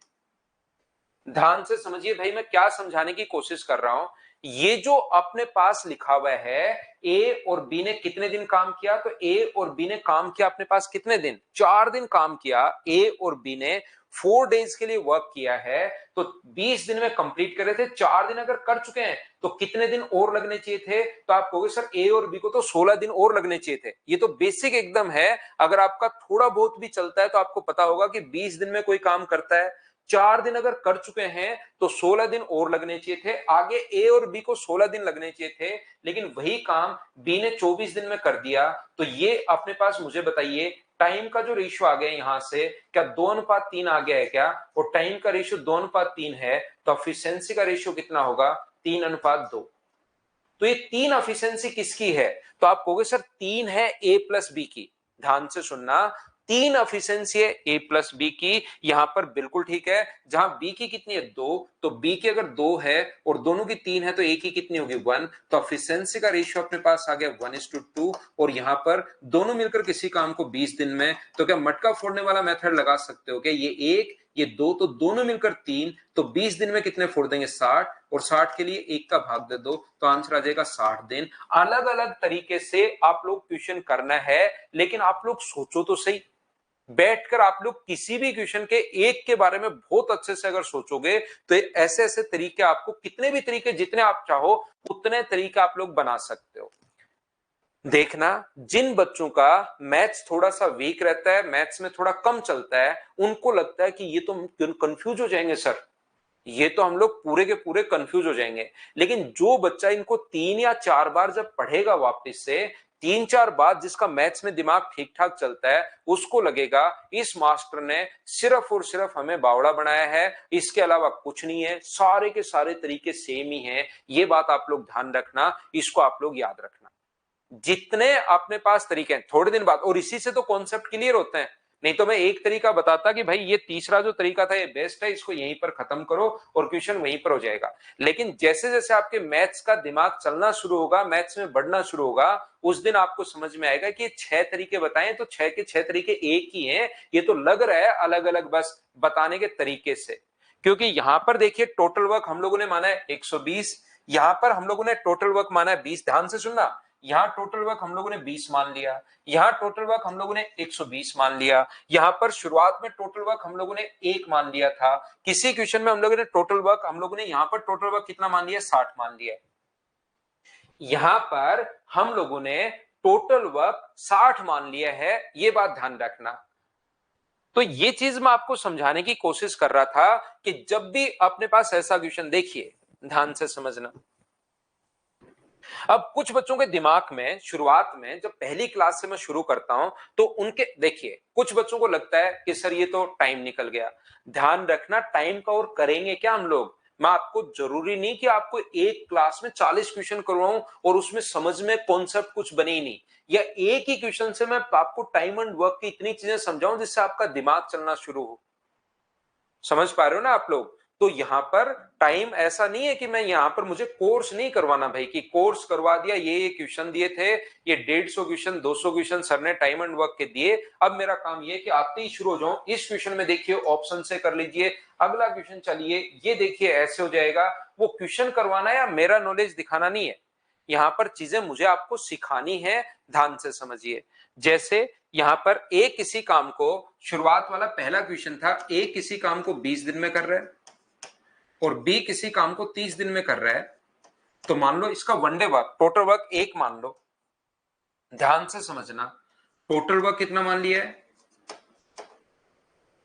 ध्यान से समझिए भाई, मैं क्या समझाने की कोशिश कर रहा हूं। ये जो अपने पास लिखा हुआ है, ए और बी ने कितने दिन काम किया, तो ए और बी ने काम किया अपने पास कितने दिन? 4 दिन काम किया। ए और बी ने 4 डेज के लिए वर्क किया है, तो 20 दिन में कंप्लीट करे थे। 4 दिन अगर कर चुके हैं तो कितने दिन और लगने चाहिए थे? तो आप कहोगे सर ए और बी को तो 16 दिन और लगने चाहिए थे। ये तो बेसिक एकदम है, अगर आपका थोड़ा बहुत भी चलता है तो आपको पता होगा कि 20 दिन में कोई काम करता है। 4 दिन अगर कर चुके हैं तो 16 दिन और लगने चाहिए थे। आगे ए और बी को 16 दिन लगने चाहिए थे, लेकिन वही काम बी ने 24 दिन में कर दिया। तो ये अपने पास, मुझे बताइए, टाइम का जो रेशियो आ गया यहां से, क्या 2:3 आ गया है क्या? और टाइम का रेशियो 2:3 है, तो एफिशिएंसी का रेशियो कितना होगा? 3:2। तो ये 3 एफिशिएंसी किसकी है? तो आप कहोगे सर 3 है ए प्लस बी की। ध्यान से सुनना, 3 एफिशिएंसी है ए प्लस बी की। यहां पर बिल्कुल ठीक है, जहां बी की कितनी है? 2, तो बी की अगर 2 है और दोनों की 3 है तो ए की कितनी होगी? 1। तो एफिशिएंसी का रेशियो अपने पास आ गया 1:2। और यहां पर दोनों मिलकर किसी काम को 20 दिन में, तो क्या मटका फोड़ने वाला मेथड लगा सकते हो क्या? ये 1 ये 2, तो दोनों मिलकर 3, तो 20 दिन में कितने फोड़ देंगे? 60। और 60 के लिए 1 का भाग दे दो तो आंसर आ जाएगा 60 दिन। अलग अलग तरीके से आप लोग ट्यूशन करना है, लेकिन आप लोग सोचो तो सही। बैठकर आप लोग किसी भी क्वेश्चन के एक के बारे में बहुत अच्छे से अगर सोचोगे तो ऐसे ऐसे तरीके, आपको कितने भी तरीके, जितने आप चाहो उतने तरीके आप लोग बना सकते हो। देखना, जिन बच्चों का मैथ्स थोड़ा सा वीक रहता है, मैथ्स में थोड़ा कम चलता है, उनको लगता है कि ये तो हम कंफ्यूज हो जाएंगे सर, ये तो हम लोग पूरे के पूरे कंफ्यूज हो जाएंगे। लेकिन जो बच्चा इनको 3 या 4 बार जब पढ़ेगा वापस से, 3-4 बार जिसका मैथ्स में दिमाग ठीक ठाक चलता है उसको लगेगा इस मास्टर ने सिर्फ और सिर्फ हमें बावड़ा बनाया है, इसके अलावा कुछ नहीं है, सारे के सारे तरीके सेम ही हैं। ये बात आप लोग ध्यान रखना, इसको आप लोग याद रखना। जितने अपने पास तरीके हैं थोड़े दिन बाद, और इसी से तो कॉन्सेप्ट क्लियर होते हैं। नहीं तो मैं एक तरीका बताता कि भाई ये तीसरा जो तरीका था ये बेस्ट है, इसको यहीं पर खत्म करो और क्वेश्चन वहीं पर हो जाएगा। लेकिन जैसे जैसे आपके मैथ्स का दिमाग चलना शुरू होगा, मैथ्स में बढ़ना शुरू होगा, उस दिन आपको समझ में आएगा कि 6 तरीके बताएं तो 6 के 6 तरीके एक ही हैं। ये तो लग रहा है अलग अलग बस बताने के तरीके से। क्योंकि यहां पर देखिए टोटल वर्क हम लोगों ने माना है 120, यहां पर हम लोगों ने टोटल वर्क माना है 20। ध्यान से सुनना, यहां टोटल वर्क हम लोगों ने 20 मान लिया, यहां टोटल वर्क हम लोगों ने 120 मान लिया, यहां पर शुरुआत में टोटल वर्क हम लोगों ने 1 मान लिया था। किसी क्वेश्चन में हम लोगों ने टोटल वर्क हम लोगों ने यहां पर टोटल वर्क कितना मान लिया, 60 मान लिया। यहां पर हम लोगों ने टोटल वर्क 60 मान लिया है, ये बात ध्यान रखना। तो ये चीज मैं आपको समझाने की कोशिश कर रहा था कि जब भी अपने पास ऐसा क्वेश्चन, देखिए ध्यान से समझना। अब कुछ बच्चों के दिमाग में शुरुआत में जब पहली क्लास से मैं शुरू करता हूं तो उनके, देखिए कुछ बच्चों को लगता है कि सर ये तो टाइम निकल गया। ध्यान रखना, टाइम का और करेंगे क्या हम लोग। मैं आपको, जरूरी नहीं कि आपको एक क्लास में 40 क्वेश्चन करवाऊं और उसमें समझ में कॉन्सेप्ट कुछ बने ही नहीं, या एक ही क्वेश्चन से मैं आपको टाइम एंड वर्क की इतनी चीजें समझाऊं जिससे आपका दिमाग चलना शुरू हो। समझ पा रहे हो ना आप लोग। तो यहां पर टाइम ऐसा नहीं है कि मैं यहां पर, मुझे कोर्स नहीं करवाना भाई कि कोर्स करवा दिया, ये क्वेश्चन दिए थे, ये 150 क्वेश्चन 200 क्वेश्चन सर ने टाइम एंड वर्क के दिए, अब मेरा काम ये कि आते ही शुरू हो जाऊं, इस क्वेश्चन में देखिए ऑप्शन से कर लीजिए, अगला क्वेश्चन चलिए ये देखिए ऐसे हो जाएगा। वो क्वेश्चन करवाना या मेरा नॉलेज दिखाना नहीं है, यहां पर चीजें मुझे आपको सिखानी है। ध्यान से समझिए। जैसे यहां पर ए किसी काम को, शुरुआत वाला पहला क्वेश्चन था, ए किसी काम को 20 दिन में कर रहा है और बी किसी काम को 30 दिन में कर रहा है। तो मान लो इसका one day work, total work 1 मान लो। ध्यान से समझना, टोटल वर्क कितना मान लिया है,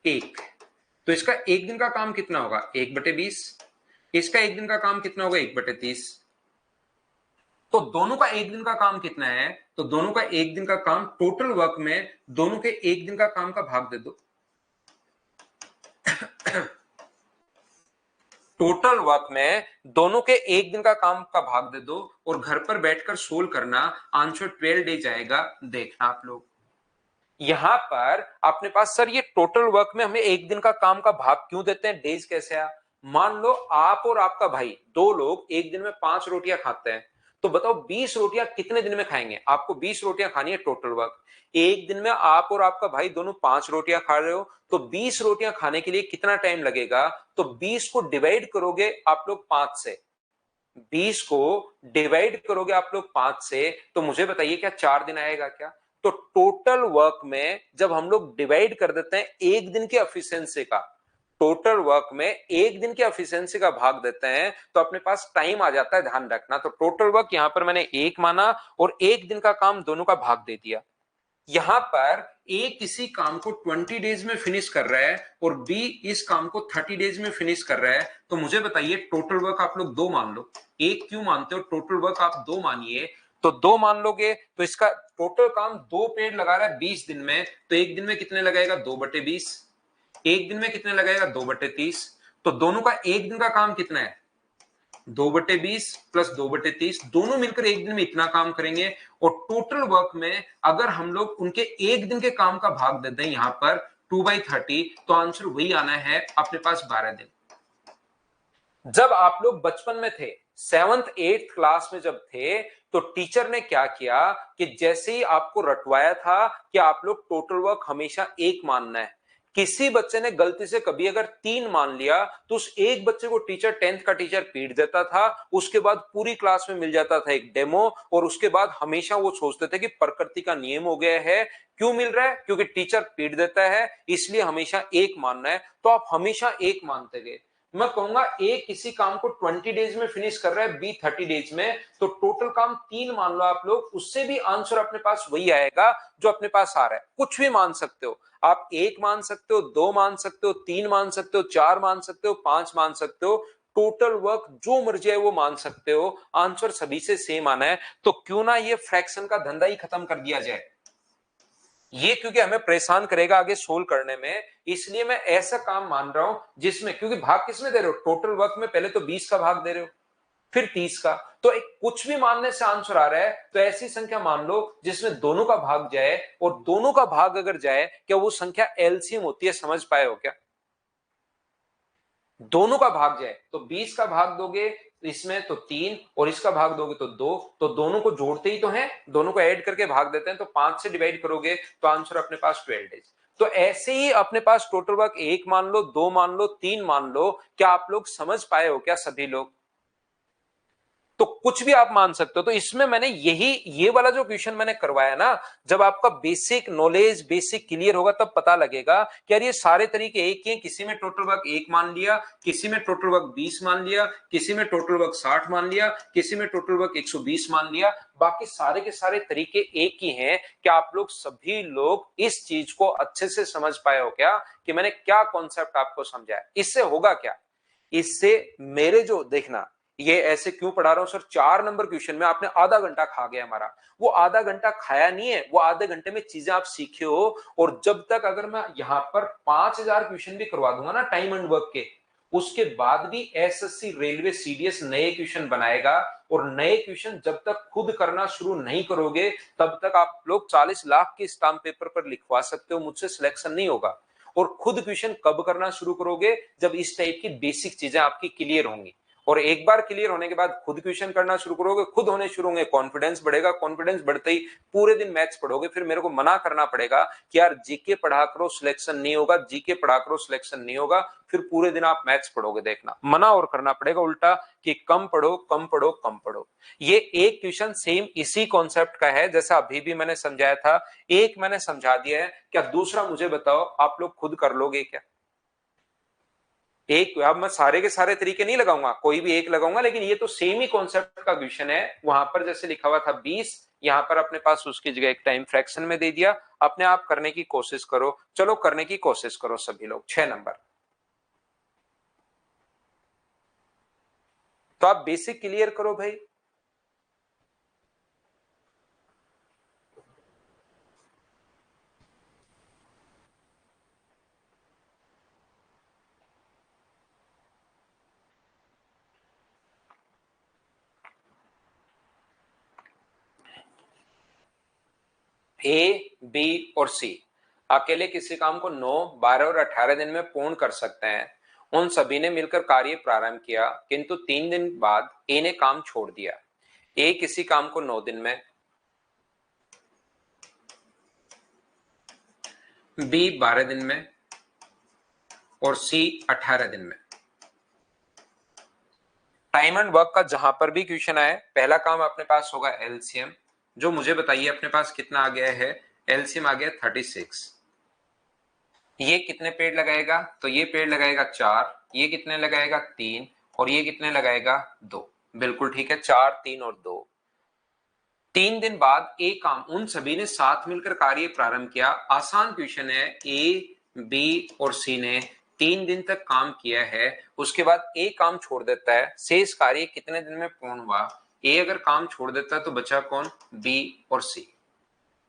1। तो इसका एक दिन का काम कितना होगा, 1/20। इसका एक दिन का काम कितना होगा, 1/30। तो दोनों का एक दिन का काम कितना है, तो दोनों का एक दिन का काम, टोटल वर्क में दोनों के एक दिन का काम का भाग दे दो। टोटल वर्क में दोनों के एक दिन का काम का भाग दे दो और घर पर बैठकर सोल्व करना, आंसर 12 डेज आएगा। देखना आप लोग, यहां पर अपने पास सर ये टोटल वर्क में हमें एक दिन का काम का भाग क्यों देते हैं, डेज कैसे आया। मान लो आप और आपका भाई, दो लोग एक दिन में 5 रोटियां खाते हैं, तो बताओ 20 रोटियां कितने दिन में खाएंगे। आपको 20 रोटियां खानी है टोटल वर्क, एक दिन में आप और आपका भाई दोनों 5 रोटियां खा रहे हो, तो 20 रोटियां खाने के लिए कितना टाइम लगेगा। तो 20 को डिवाइड करोगे आप लोग 5 से, 20 को डिवाइड करोगे आप लोग 5 से, तो मुझे बताइए क्या 4 दिन आएगा क्या। तो टोटल वर्क में जब हम लोग डिवाइड कर देते हैं एक दिन की एफिशिएंसी का, टोटल वर्क में एक दिन की एफिशिएंसी का भाग देते हैं, तो अपने पास टाइम आ जाता है। ध्यान रखना, तो टोटल वर्क यहां पर मैंने 1 माना और एक दिन का काम दोनों का भाग दे दिया। यहां पर ए किसी काम को 20 डेज में फिनिश कर रहा है और बी इस काम को 30 डेज में फिनिश कर रहा है, तो मुझे बताइए टोटल वर्क आप लोग 2 मान लो। एक क्यों मानते हो, टोटल वर्क आप 2 मानिए। तो 2 मान लोगे तो इसका टोटल काम 2 पेड़ लगा रहा है 20 दिन में, तो एक दिन में कितने लगाएगा, 2/20। एक दिन में कितने लगाएगा, 2/30। तो दोनों का एक दिन का काम कितना है, 2/20 प्लस 2/30, दोनों मिलकर एक दिन में इतना काम करेंगे। और टोटल वर्क में अगर हम लोग उनके एक दिन के काम का भाग दे दें यहां पर 2/30, तो आंसर वही आना है अपने पास 12 दिन। जब आप लोग बचपन में थे, 7th 8th क्लास में जब थे, तो टीचर ने क्या किया कि जैसे ही आपको रटवाया था कि आप लोग टोटल वर्क हमेशा 1 मानना है, किसी बच्चे ने गलती से कभी अगर 3 मान लिया तो उस एक बच्चे को टीचर, 10th का टीचर पीट देता था। उसके बाद पूरी क्लास में मिल जाता था एक डेमो, और उसके बाद हमेशा वो सोचते थे कि प्रकृति का नियम हो गया है। क्यों मिल रहा है, क्योंकि टीचर पीट देता है, इसलिए हमेशा 1 मानना है। तो आप हमेशा 1 मानते गए। मैं कहूंगा ए किसी काम को 20 डेज में फिनिश कर रहा है, बी 30 डेज में, तो टोटल काम 3 मान लो आप लोग, उससे भी आंसर अपने पास वही आएगा जो अपने पास आ रहा है। कुछ भी मान सकते हो आप, 1 मान सकते हो, 2 मान सकते हो, 3 मान सकते हो, 4 मान सकते हो, 5 मान सकते हो, टोटल वर्क जो मर्जी है वो मान सकते हो, आंसर सभी से सेम आना है, तो क्यों ना ये फ्रैक्शन का धंधा ही खत्म कर दिया जाए। ये क्योंकि हमें परेशान करेगा आगे सोल्व करने में, इसलिए मैं ऐसा काम मान रहा हूं जिसमें, क्योंकि भाग किसमें दे रहे हो, टोटल वर्क में पहले तो 20 का भाग दे रहे हो, फिर 30 का, तो एक कुछ भी मानने से आंसर आ रहा है, तो ऐसी संख्या मान लो जिसमें दोनों का भाग जाए, और दोनों का भाग अगर जाए, क्या वो संख्या एलसीएम होती है, समझ पाए हो क्या? दोनों का भाग जाए, तो 20 का भाग दोगे इसमें तो 3, और इसका भाग दोगे तो 2, तो दोनों को जोड़ते ही तो हैं, दोनों को ऐड करके भाग देते हैं, तो 5 से डिवाइड करोगे तो आंसर अपने पास 12 डेज। तो ऐसे ही अपने पास टोटल वर्क 1 मान लो, 2 मान लो, 3 मान लो, क्या आप लोग समझ पाए हो क्या सभी लोग? तो कुछ भी आप मान सकते हो। तो इसमें मैंने ये वाला जो क्वेश्चन मैंने करवाया ना, जब आपका बेसिक नॉलेज बेसिक क्लियर होगा तब पता लगेगा कि यार ये सारे तरीके एक ही हैं। किसी में टोटल वर्क 1 मान लिया, किसी में टोटल वर्क 20 मान लिया, किसी में टोटल वर्क 60 मान लिया, किसी में टोटल वर्क 120 मान लिया, बाकी सारे के सारे तरीके एक ही हैं। क्या आप लोग सभी लोग इस चीज को अच्छे से समझ पाए हो क्या, कि मैंने क्या कॉन्सेप्ट आपको समझाया? इससे होगा क्या, इससे मेरे जो देखना, ये ऐसे क्यों पढ़ा रहा हूं सर, 4 नंबर क्वेश्चन में आपने आधा घंटा खा गया हमारा, वो आधा घंटा खाया नहीं है, वो आधे घंटे में चीजें आप सीखे हो। और जब तक अगर मैं यहां पर 5000 क्वेश्चन भी करवा दूंगा ना टाइम एंड वर्क के, उसके बाद भी एसएससी रेलवे सीडीएस नए क्वेश्चन बनाएगा, और नए क्वेश्चन जब तक खुद करना शुरू नहीं करोगे तब तक आप लोग 40 लाख के स्टाम्प पेपर पर लिखवा सकते हो, मुझसे सिलेक्शन नहीं होगा। और खुद क्वेश्चन कब करना शुरू करोगे, जब इस टाइप की बेसिक चीजें आपकी क्लियर होंगी। और एक बार क्लियर होने के बाद खुद क्वेश्चन करना शुरू करोगे, खुद होने शुरू होंगे, कॉन्फिडेंस बढ़ेगा, कॉन्फिडेंस बढ़ते ही पूरे दिन मैथ्स पढ़ोगे, फिर मेरे को मना करना पड़ेगा कि यार जीके पढ़ा करो सिलेक्शन नहीं होगा, जीके पढ़ा करो सिलेक्शन नहीं होगा, फिर पूरे दिन आप मैथ्स पढ़ोगे, देखना मना और करना पड़ेगा उल्टा कि कम पढ़ो कम पढ़ो कम पढ़ो। ये एक क्वेश्चन सेम इसी कॉन्सेप्ट का है जैसा अभी भी मैंने समझाया था, एक मैंने समझा दिया है, क्या दूसरा मुझे बताओ आप लोग खुद कर लोगे क्या? एक, अब मैं सारे के सारे तरीके नहीं लगाऊंगा, कोई भी एक लगाऊंगा, लेकिन ये तो सेम ही कॉन्सेप्ट का क्वेश्चन है। वहां पर जैसे लिखा हुआ था 20, यहां पर अपने पास उसकी जगह एक टाइम फ्रैक्शन में दे दिया, अपने आप करने की कोशिश करो, चलो करने की कोशिश करो सभी लोग। 6 नंबर, तो आप बेसिक क्लियर करो भाई। ए, बी और सी अकेले किसी काम को 9, 12 और 18 दिन में पूर्ण कर सकते हैं। उन सभी ने मिलकर कार्य प्रारंभ किया, किंतु 3 दिन बाद ए ने काम छोड़ दिया। ए किसी काम को 9 दिन में, बी 12 दिन में और सी 18 दिन में। टाइम एंड वर्क का जहां पर भी क्वेश्चन आए, पहला काम अपने पास होगा एलसीएम, जो मुझे बताइए अपने पास कितना आ गया है, एलसीएम आ गया 36। ये कितने पेड़ लगाएगा, तो ये पेड़ लगाएगा 4, ये कितने लगाएगा 3, और ये कितने लगाएगा 2। बिल्कुल ठीक है, 4, 3 और 2। 3 दिन बाद एक काम उन सभी ने साथ मिलकर कार्य प्रारंभ किया। आसान क्वेश्चन है, ए, बी और सी ने 3 दिन तक काम किया है, उसके बाद ए काम छोड़ देता है, शेष कार्य कितने दिन में पूर्ण हुआ? ए अगर काम छोड़ देता है तो बचा कौन, बी और सी।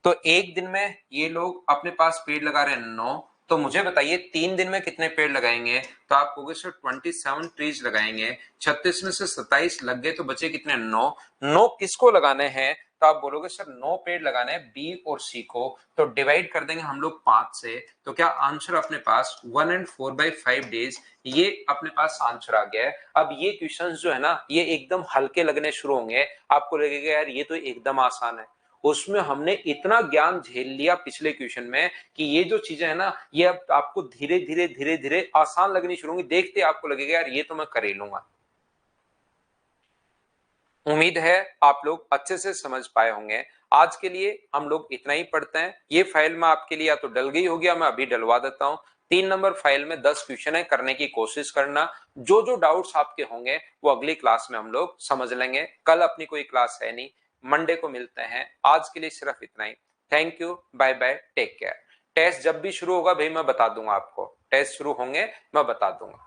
तो एक दिन में ये लोग अपने पास पेड़ लगा रहे हैं 9, तो मुझे बताइए 3 दिन में कितने पेड़ लगाएंगे? तो आप कहोगे सर 27 ट्रीज लगाएंगे, 36 में से 27 लग गए तो बचे कितने, 9। 9 किसको लगाने हैं? तो आप बोलोगे सर 9 पेड़ लगाने हैं बी और सी को, तो डिवाइड कर देंगे हम लोग 5 से, तो क्या आंसर अपने पास 1 and 4/5 डेज, ये अपने पास आंसर आ गया है। अब ये क्वेश्चंस जो है ना, ये एकदम हल्के लगने शुरू होंगे, आपको लगेगा यार ये तो एकदम आसान है। उसमें हमने इतना ज्ञान झेल लिया पिछले क्वेश्चन में कि ये जो चीजें है ना, ये अब आपको धीरे धीरे धीरे धीरे आसान लगनी शुरू होंगी, देखते आपको लगेगा यार ये तो मैं कर ही लूंगा। उम्मीद है आप लोग अच्छे से समझ पाए होंगे। आज के लिए हम लोग इतना ही पढ़ते हैं। ये फाइल में आपके लिए या तो डल गई होगी या मैं अभी डलवा देता हूं। 3 नंबर फाइल में 10 क्वेश्चन है, करने की कोशिश करना। जो जो डाउट्स आपके होंगे वो अगली क्लास में हम लोग समझ लेंगे। कल अपनी कोई क्लास है नहीं, मंडे को मिलते हैं। आज के लिए सिर्फ इतना ही। Thank you, bye bye, take care. Test जब भी शुरू होगा भाई मैं बता दूंगा आपको, टेस्ट शुरू होंगे मैं बता दूंगा।